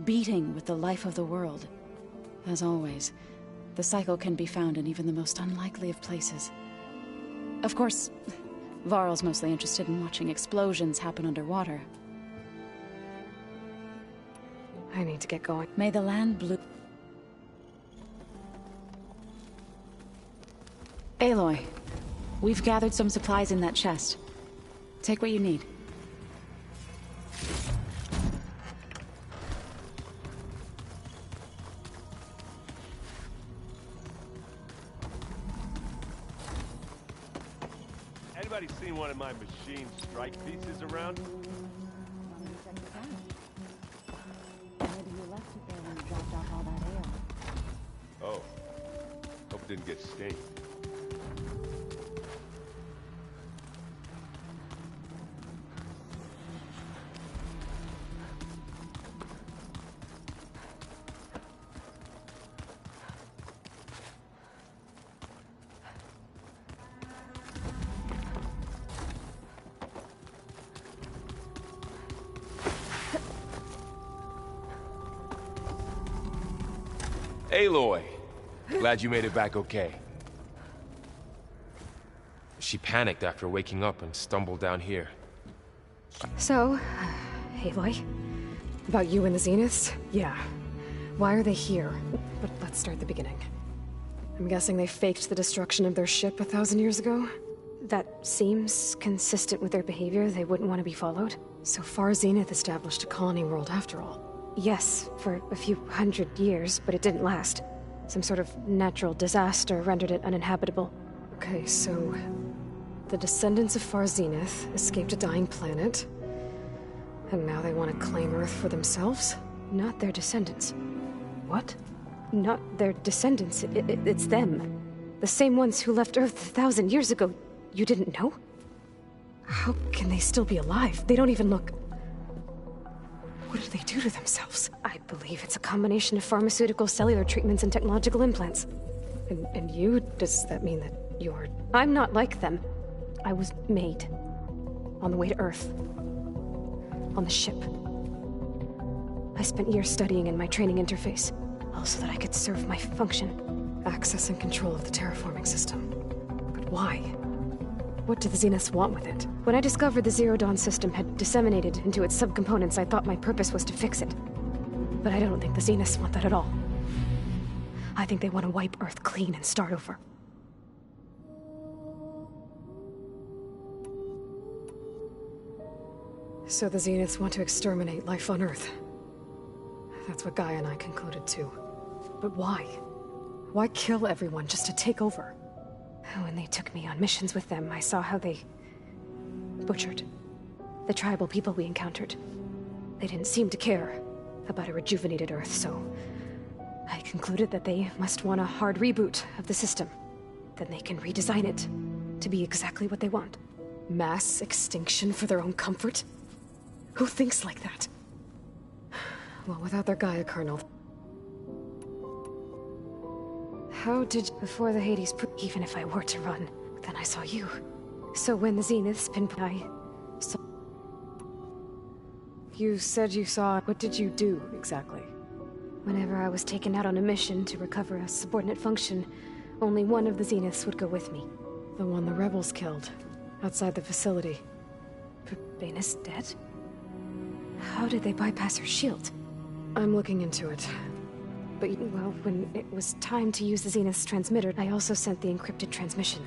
beating with the life of the world. As always, the cycle can be found in even the most unlikely of places. Of course, Varl's mostly interested in watching explosions happen underwater. I need to get going. May the land blue— Aloy, we've gathered some supplies in that chest. Take what you need. Anybody seen one of my machine strike pieces around? Oh. Hope it didn't get stained. Aloy! Glad you made it back okay. She panicked after waking up and stumbled down here. So, Aloy? About you and the Zeniths? Yeah. Why are they here? But let's start at the beginning. I'm guessing they faked the destruction of their ship 1,000 years ago? That seems consistent with their behavior. They wouldn't want to be followed. So Far Zenith established a colony world after all. Yes, for a few hundred years, but it didn't last. Some sort of natural disaster rendered it uninhabitable. Okay, so the descendants of Far Zenith escaped a dying planet, and now they want to claim Earth for themselves? Not their descendants. What? Not their descendants. It's them. The same ones who left Earth 1,000 years ago. You didn't know? How can they still be alive? They don't even look... What did they do to themselves? I believe it's a combination of pharmaceutical, cellular treatments, and technological implants. And you? Does that mean that you're... I'm not like them. I was made. On the way to Earth. On the ship. I spent years studying in my training interface. All so that I could serve my function. Access and control of the terraforming system. But why? What do the Zeniths want with it? When I discovered the Zero Dawn system had disseminated into its subcomponents, I thought my purpose was to fix it. But I don't think the Zeniths want that at all. I think they want to wipe Earth clean and start over. So the Zeniths want to exterminate life on Earth. That's what Gaia and I concluded too. But why? Why kill everyone just to take over? When they took me on missions with them, I saw how they butchered the tribal people we encountered. They didn't seem to care about a rejuvenated Earth, so I concluded that they must want a hard reboot of the system. Then they can redesign it to be exactly what they want. Mass extinction for their own comfort? Who thinks like that? Well, without their Gaia kernel. How did... Before the Hades even if I were to run, then I saw you. So when the Zeniths pinpoint, I saw... You said you saw... What did you do, exactly? Whenever I was taken out on a mission to recover a subordinate function, only one of the Zeniths would go with me. The one the rebels killed, outside the facility. Bane's dead? How did they bypass her shield? I'm looking into it. But, well, when it was time to use the Zenith's transmitter, I also sent the encrypted transmission.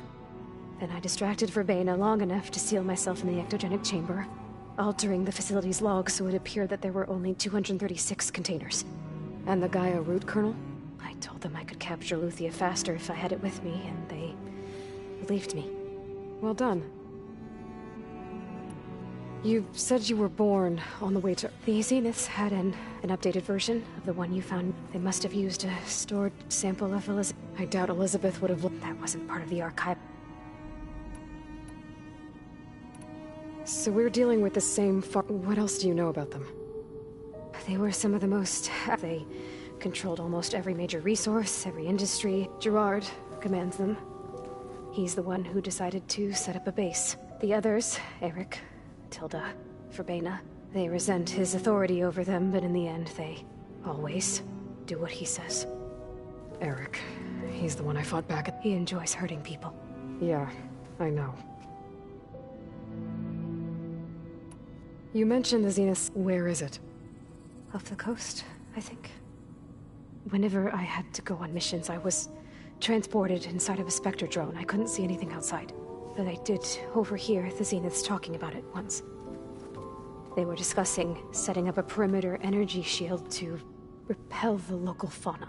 Then I distracted Verbena long enough to seal myself in the ectogenic chamber, altering the facility's log so it appeared that there were only 236 containers. And the Gaia root kernel? I told them I could capture Luthia faster if I had it with me, and they believed me. Well done. You said you were born on the way to... The Zeniths had an updated version of the one you found. They must have used a stored sample of Elizabeth. I doubt Elizabeth would have looked... That wasn't part of the archive. So we're dealing with the same What else do you know about them? They were some of the most... They controlled almost every major resource, every industry. Gerard commands them. He's the one who decided to set up a base. The others, Eric, Tilda, Verbena, they resent his authority over them, but in the end, they always do what he says. Eric, he's the one I fought back at. He enjoys hurting people. Yeah, I know. You mentioned the Zenith. Where is it? Off the coast, I think. Whenever I had to go on missions, I was transported inside of a Spectre drone. I couldn't see anything outside. But I did overhear the Zeniths talking about it once. They were discussing setting up a perimeter energy shield to repel the local fauna.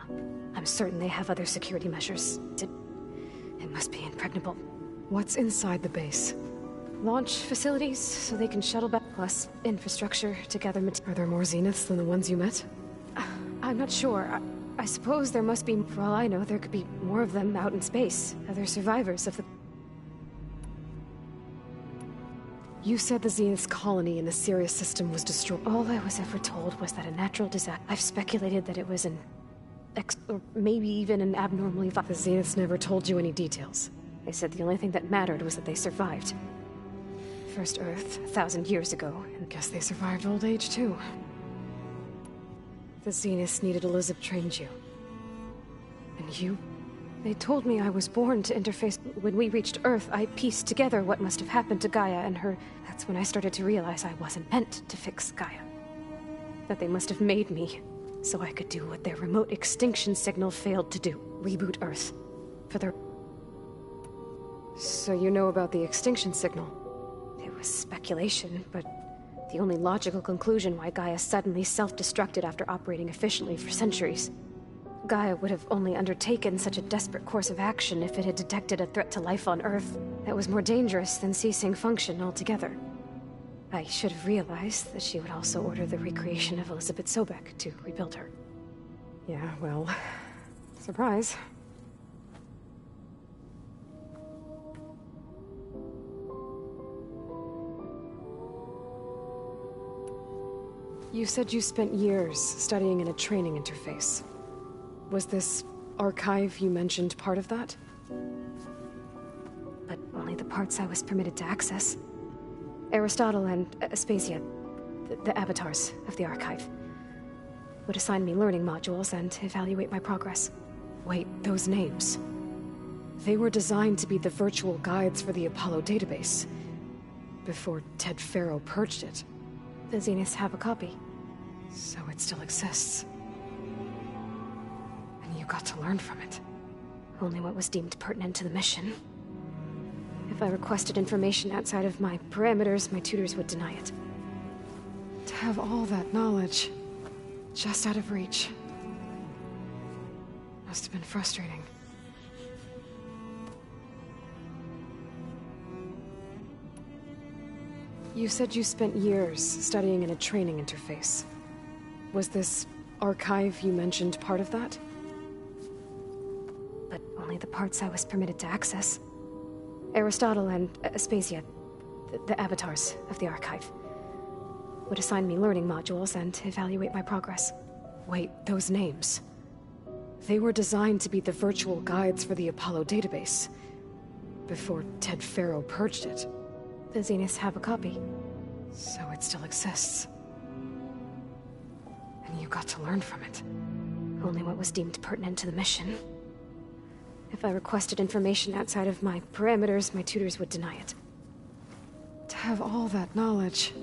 I'm certain they have other security measures. It must be impregnable. What's inside the base? Launch facilities, so they can shuttle back, plus infrastructure to gather material. Are there more Zeniths than the ones you met? I'm not sure. I suppose there must be, for all I know, there could be more of them out in space. Other survivors of the... You said the Zenith's colony in the Sirius system was destroyed. All I was ever told was that a natural disaster... I've speculated that it was an... or maybe even an abnormally... The Zeniths never told you any details. They said the only thing that mattered was that they survived. First Earth, 1,000 years ago, and... Guess they survived old age, too. The Zeniths needed Elizabeth trained you. And you? They told me I was born to interface. When we reached Earth, I pieced together what must have happened to Gaia and her. That's when I started to realize I wasn't meant to fix Gaia. That they must have made me so I could do what their remote extinction signal failed to do. Reboot Earth. For their... So you know about the extinction signal? It was speculation, but the only logical conclusion why Gaia suddenly self-destructed after operating efficiently for centuries. Gaia would have only undertaken such a desperate course of action if it had detected a threat to life on Earth that was more dangerous than ceasing function altogether. I should have realized that she would also order the recreation of Elizabeth Sobek to rebuild her. Yeah, well... surprise. You said you spent years studying in a training interface. Was this archive you mentioned part of that? But only the parts I was permitted to access. Aristotle and Aspasia, the avatars of the archive, would assign me learning modules and evaluate my progress. Wait, those names. They were designed to be the virtual guides for the Apollo database, before Ted Faro purged it. The Zeniths have a copy. So it still exists. And you got to learn from it. Only what was deemed pertinent to the mission. If I requested information outside of my parameters, my tutors would deny it. To have all that knowledge, just out of reach. Must have been frustrating. You said you spent years studying in a training interface. Was this archive you mentioned part of that? But only the parts I was permitted to access. Aristotle and Aspasia, the avatars of the archive, would assign me learning modules and evaluate my progress. Wait, those names. They were designed to be the virtual guides for the Apollo database, before Ted Faro purged it. The Zeniths have a copy. So it still exists. And you got to learn from it. Only what was deemed pertinent to the mission. If I requested information outside of my parameters, my tutors would deny it. To have all that knowledge,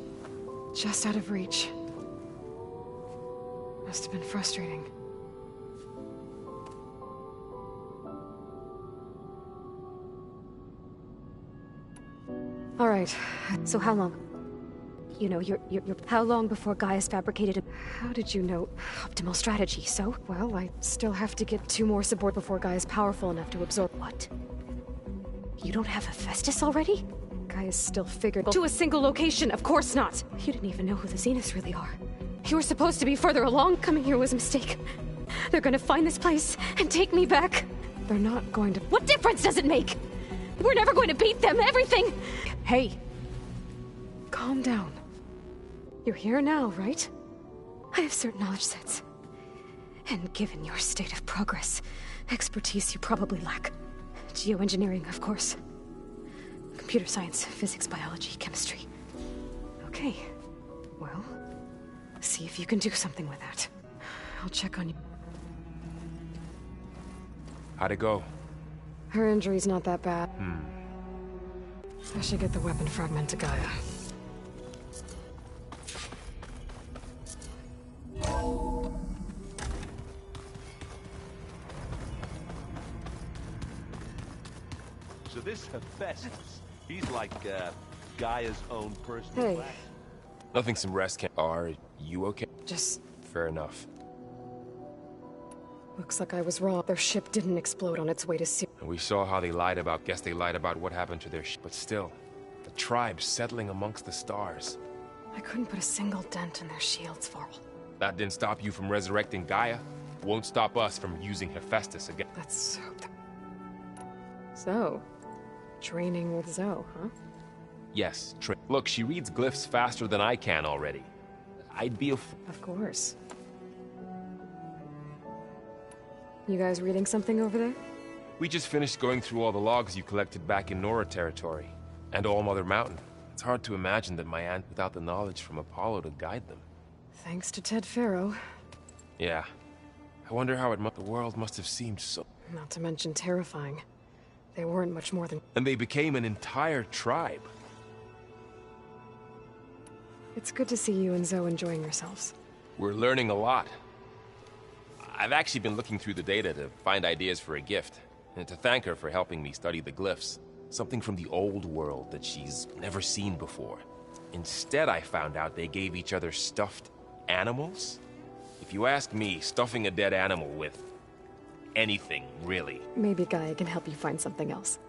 just out of reach. Must have been frustrating. All right, so how long? You know, how long before Gaia's fabricated a... How did you know? Optimal strategy, so? Well, I still have to get 2 more support before Gaia's powerful enough to absorb... What? You don't have Hephaestus already? Gaia's still figured to a single location, of course not! You didn't even know who the Zeniths really are. You were supposed to be further along. Coming here was a mistake. They're gonna find this place and take me back. They're not going to... What difference does it make? We're never going to beat them, everything! Hey. Calm down. You're here now, right? I have certain knowledge sets. And given your state of progress, expertise you probably lack. Geoengineering, of course. Computer science, physics, biology, chemistry. Okay. Well, see if you can do something with that. I'll check on you. How'd it go? Her injury's not that bad. I should get the weapon fragment to Gaia. So this Hephaestus, he's like, Gaia's own personal... Hey. Nothing some rest can... Are you okay? Just... Fair enough. Looks like I was wrong. Their ship didn't explode on its way to sea. And we saw how they lied about... Guess they lied about what happened to their ship. But still, the tribe settling amongst the stars. I couldn't put a single dent in their shields, Varl. That didn't stop you from resurrecting Gaia. Won't stop us from using Hephaestus again. Let's hope that... So, training with Zoe, huh? Yes, look, she reads glyphs faster than I can already. I'd be a Of course. You guys reading something over there? We just finished going through all the logs you collected back in Nora territory. And All Mother Mountain. It's hard to imagine that my aunt without the knowledge from Apollo to guide them. Thanks to Ted Faro. Yeah. I wonder how the world must have seemed so... Not to mention terrifying. They weren't much more than... And they became an entire tribe. It's good to see you and Zoe enjoying yourselves. We're learning a lot. I've actually been looking through the data to find ideas for a gift, and to thank her for helping me study the glyphs. Something from the old world that she's never seen before. Instead, I found out they gave each other stuffed animals? If you ask me, stuffing a dead animal with anything, really. Maybe Gaia can help you find something else.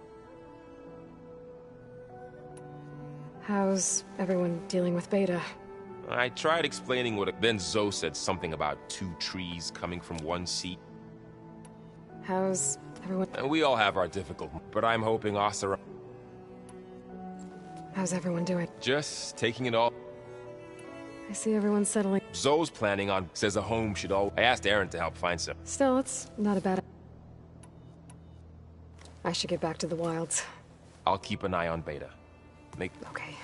How's everyone dealing with Beta? I tried explaining then Zoe said something about 2 trees coming from one seat. How's everyone... And we all have our difficulties, but I'm hoping Asura... How's everyone doing? Just taking it all... I see everyone settling. Zoe's planning on... Says a home should all... I asked Aaron to help find some. Still, it's not a bad... I should get back to the wilds. I'll keep an eye on Beta. Okay.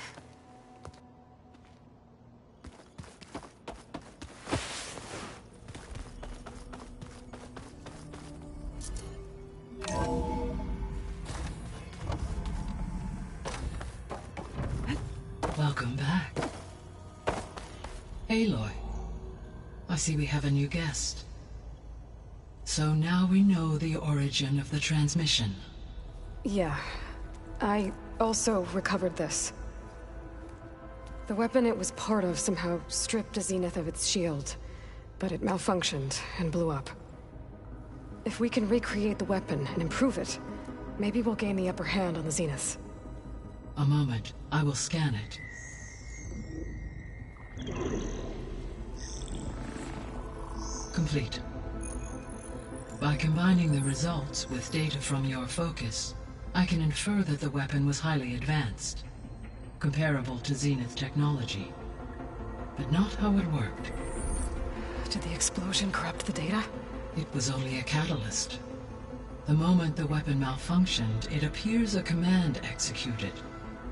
Welcome back. Aloy, I see we have a new guest. So now we know the origin of the transmission. Yeah. I also recovered this. The weapon it was part of somehow stripped a Zenith of its shield, but it malfunctioned and blew up. If we can recreate the weapon and improve it, maybe we'll gain the upper hand on the Zeniths. A moment. I will scan it. Complete. By combining the results with data from your focus, I can infer that the weapon was highly advanced, comparable to Zenith technology, but not how it worked. Did the explosion corrupt the data? It was only a catalyst. The moment the weapon malfunctioned, it appears a command executed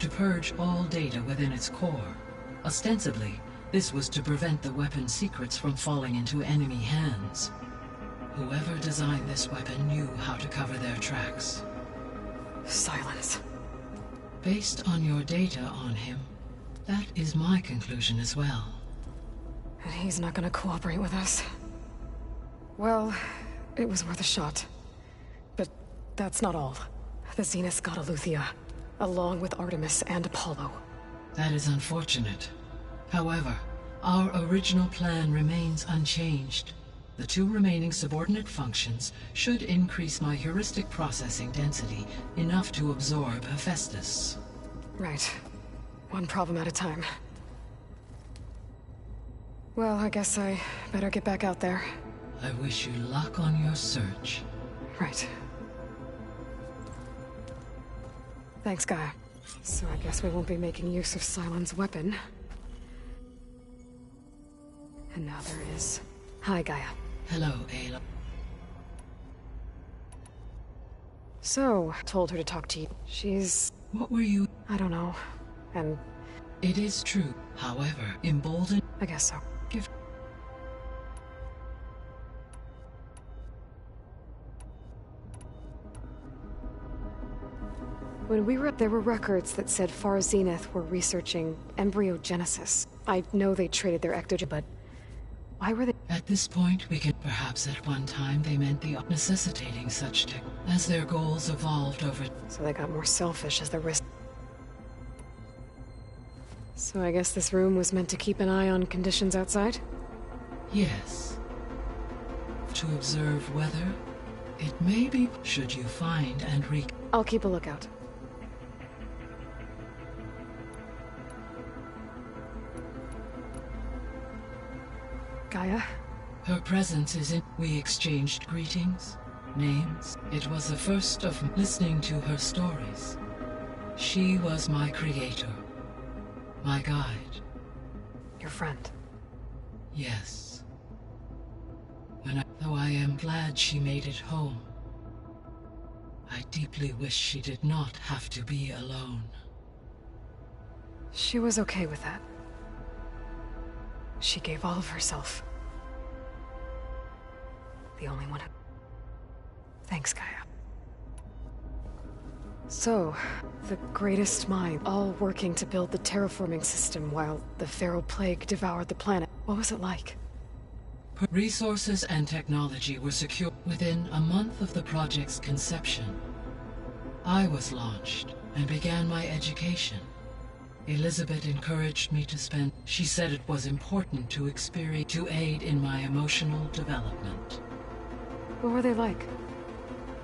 to purge all data within its core. Ostensibly, this was to prevent the weapon's secrets from falling into enemy hands. Whoever designed this weapon knew how to cover their tracks. Silence. Based on your data on him, that is my conclusion as well. And he's not gonna cooperate with us. Well, it was worth a shot. But that's not all. The Zeniths got Eleuthia, along with Artemis and Apollo. That is unfortunate. However, our original plan remains unchanged. The 2 remaining subordinate functions should increase my heuristic processing density enough to absorb Hephaestus. Right. One problem at a time. Well, I guess I better get back out there. I wish you luck on your search. Right. Thanks, Gaia. So I guess we won't be making use of Cylon's weapon. And now there is... Hi, Gaia. Hello, Ayla. So, told her to talk to you. She's... What were you... I don't know. And... It is true. However, emboldened... I guess so. Give... When we were... There were records that said Far Zenith were researching embryogenesis. I know they traded their ectogen, but... Why were they... At this point, we can... Perhaps at one time they meant the necessitating such tech, as their goals evolved over... So they got more selfish as the risk... So I guess this room was meant to keep an eye on conditions outside? Yes. To observe weather, it may be... Should you find and I'll keep a lookout. Gaia? Her presence is in... We exchanged greetings, names. It was the first of listening to her stories. She was my creator, my guide. Your friend? Yes. Though I am glad she made it home, I deeply wish she did not have to be alone. She was okay with that. She gave all of herself. The only one who... Thanks, Gaia. So, the greatest mind, all working to build the terraforming system while the Pharaoh Plague devoured the planet. What was it like? Resources and technology were secured within a month of the project's conception. I was launched and began my education. Elizabeth encouraged me to spend... She said it was important to aid in my emotional development. What were they like?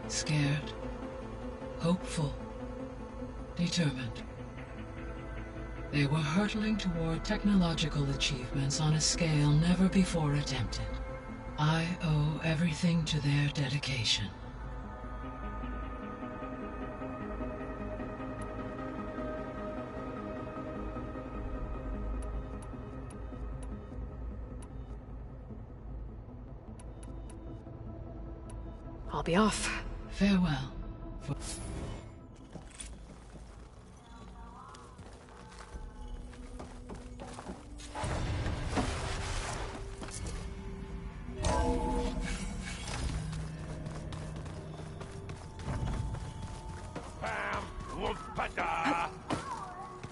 Scared, hopeful, determined. They were hurtling toward technological achievements on a scale never before attempted. I owe everything to their dedication. I'll be off. Farewell.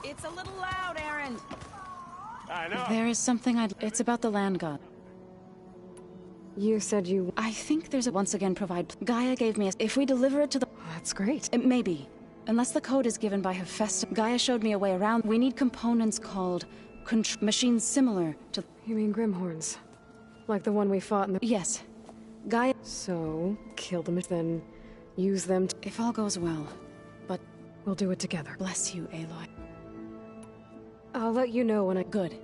It's a little loud, Aaron. I know. There is something It's about the land god. You said you... I think there's a... Once again provide... Gaia gave me a... If we deliver it to the... That's great. It may be. Unless the code is given by Hephaestus. Gaia showed me a way around. We need components called... machines similar to... You mean Grimhorns? Like the one we fought in the... Yes. Gaia... So, kill them, then use them to... If all goes well. But... We'll do it together. Bless you, Aloy. I'll let you know when I... Good.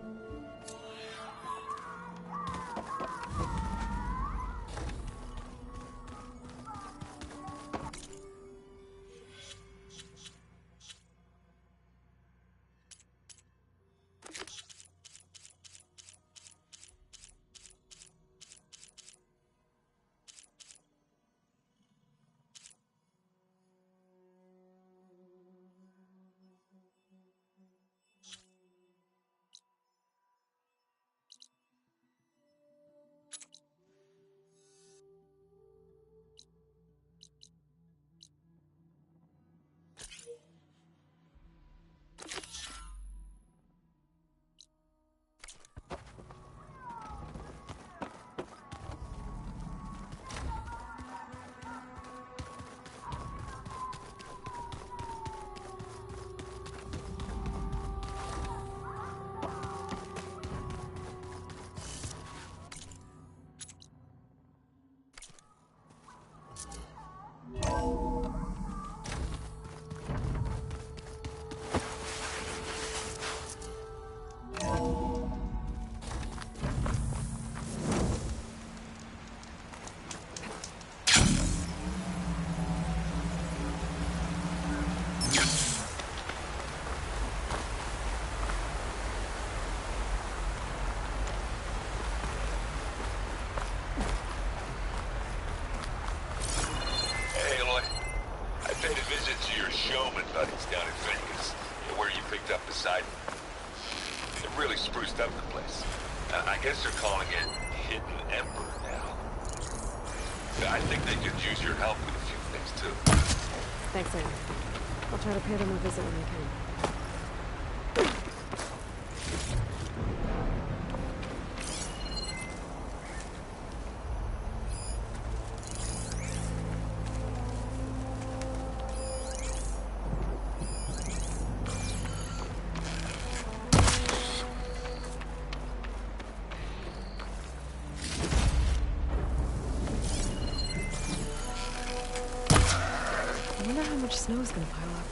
I guess they're calling it Hidden Ember now. I think they could use your help with a few things, too. Thanks, Aaron. I'll try to pay them a visit when I can. I wonder how much snow is gonna pile up.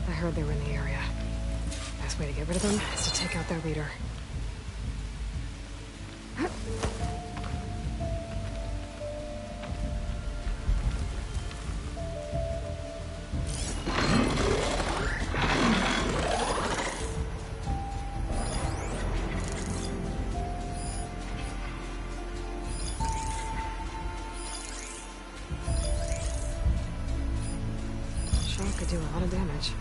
I heard they were in the area. Best way to get rid of them is to take out their leader. Sure could do a lot of damage.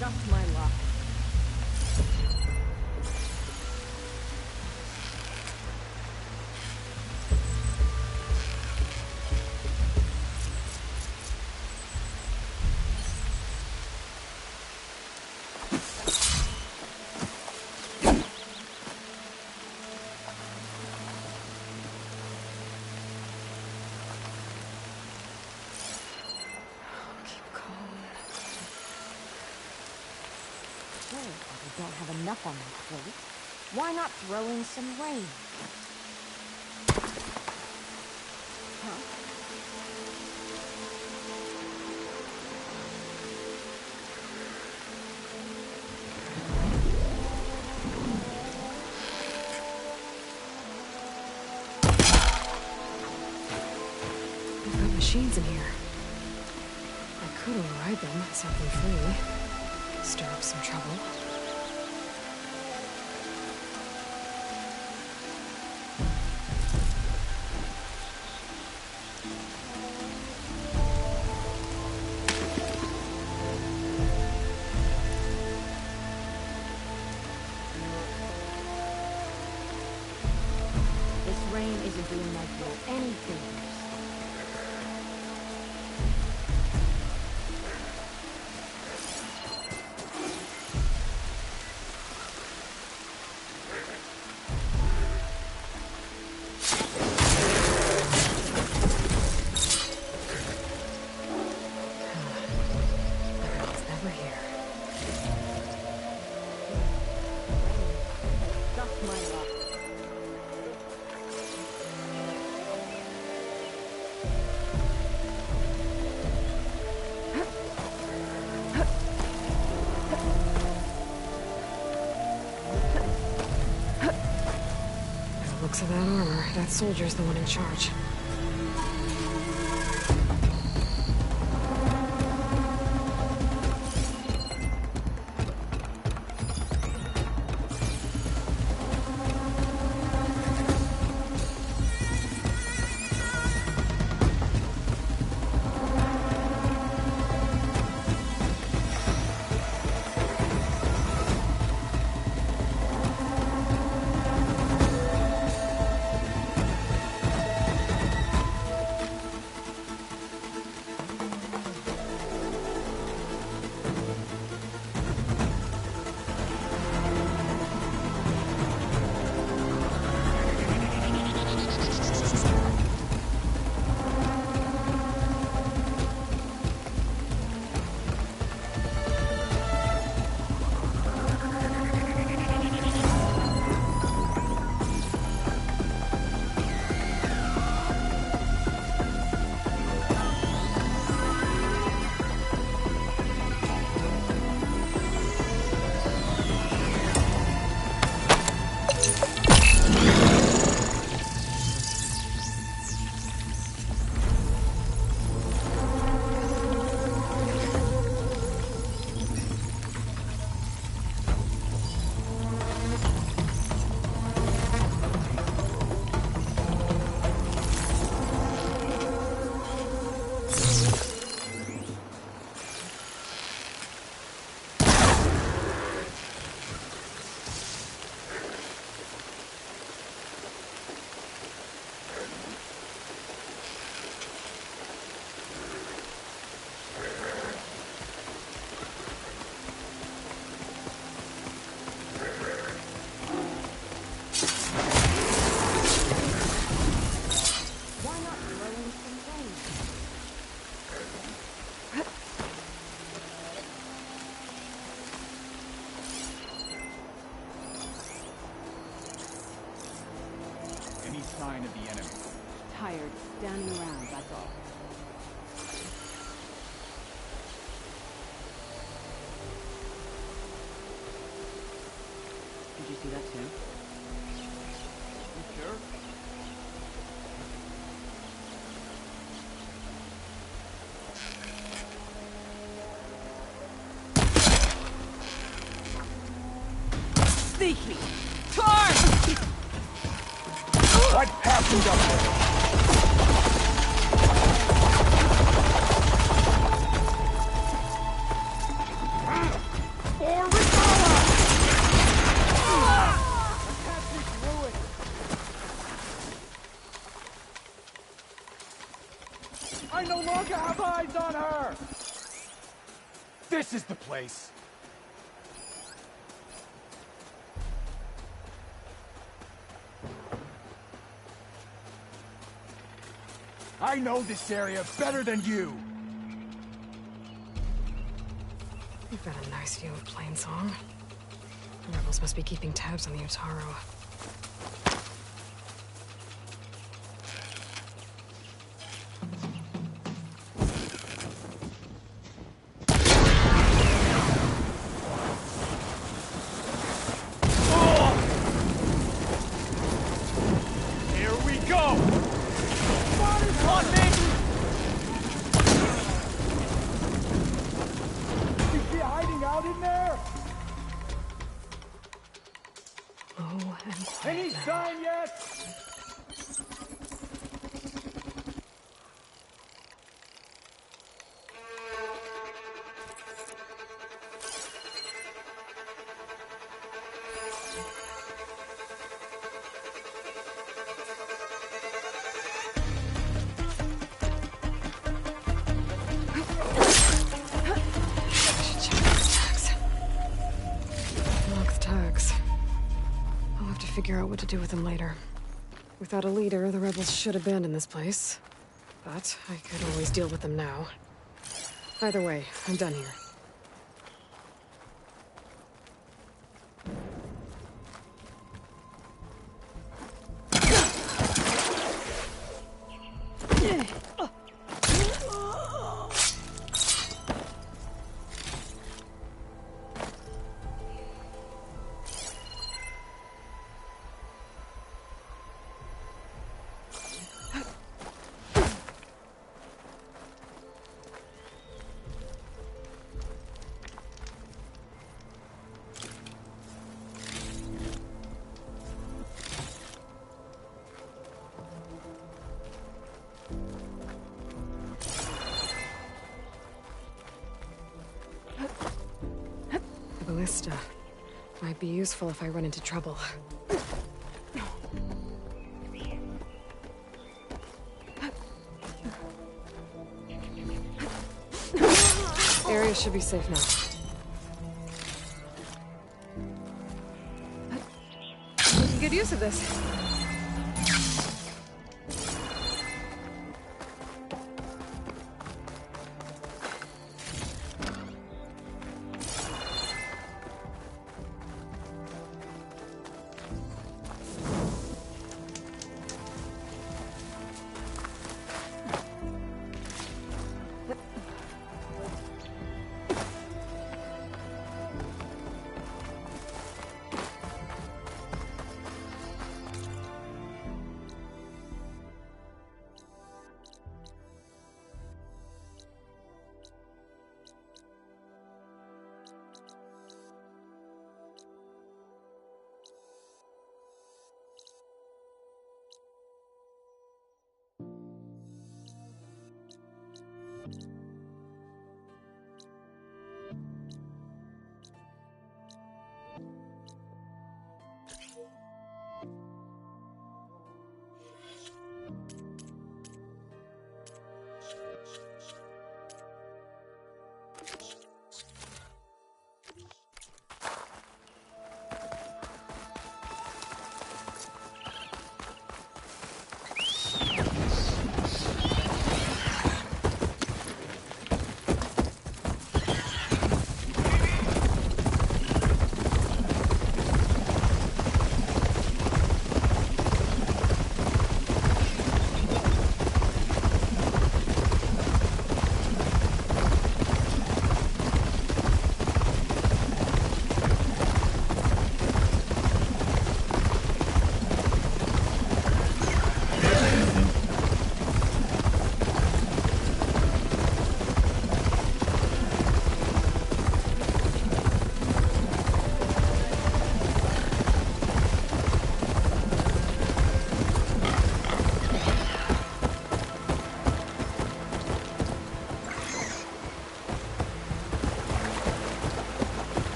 Just my luck. We don't have enough on that plate. Why not throw in some rain? Huh? They've got machines in here. I could override them, set them free. Stir up some trouble. This rain isn't doing my girl any favors. looks of that armor, that soldier's the one in charge. Sign of the enemy. Tired, standing around, that's all. Did you see that too? You sure? Sneaky! Torn! What happened up there? For Ricola! Attachment's ruined. I no longer have eyes on her! This is the place. I know this area better than you! You've got a nice view of Plainsong. The rebels must be keeping tabs on the Utaru. Any sign yet? Figure out what to do with them later. Without a leader, the rebels should abandon this place. But I could always deal with them now. Either way, I'm done here. Callista. Might be useful if I run into trouble. Area should be safe now. We can get used to this.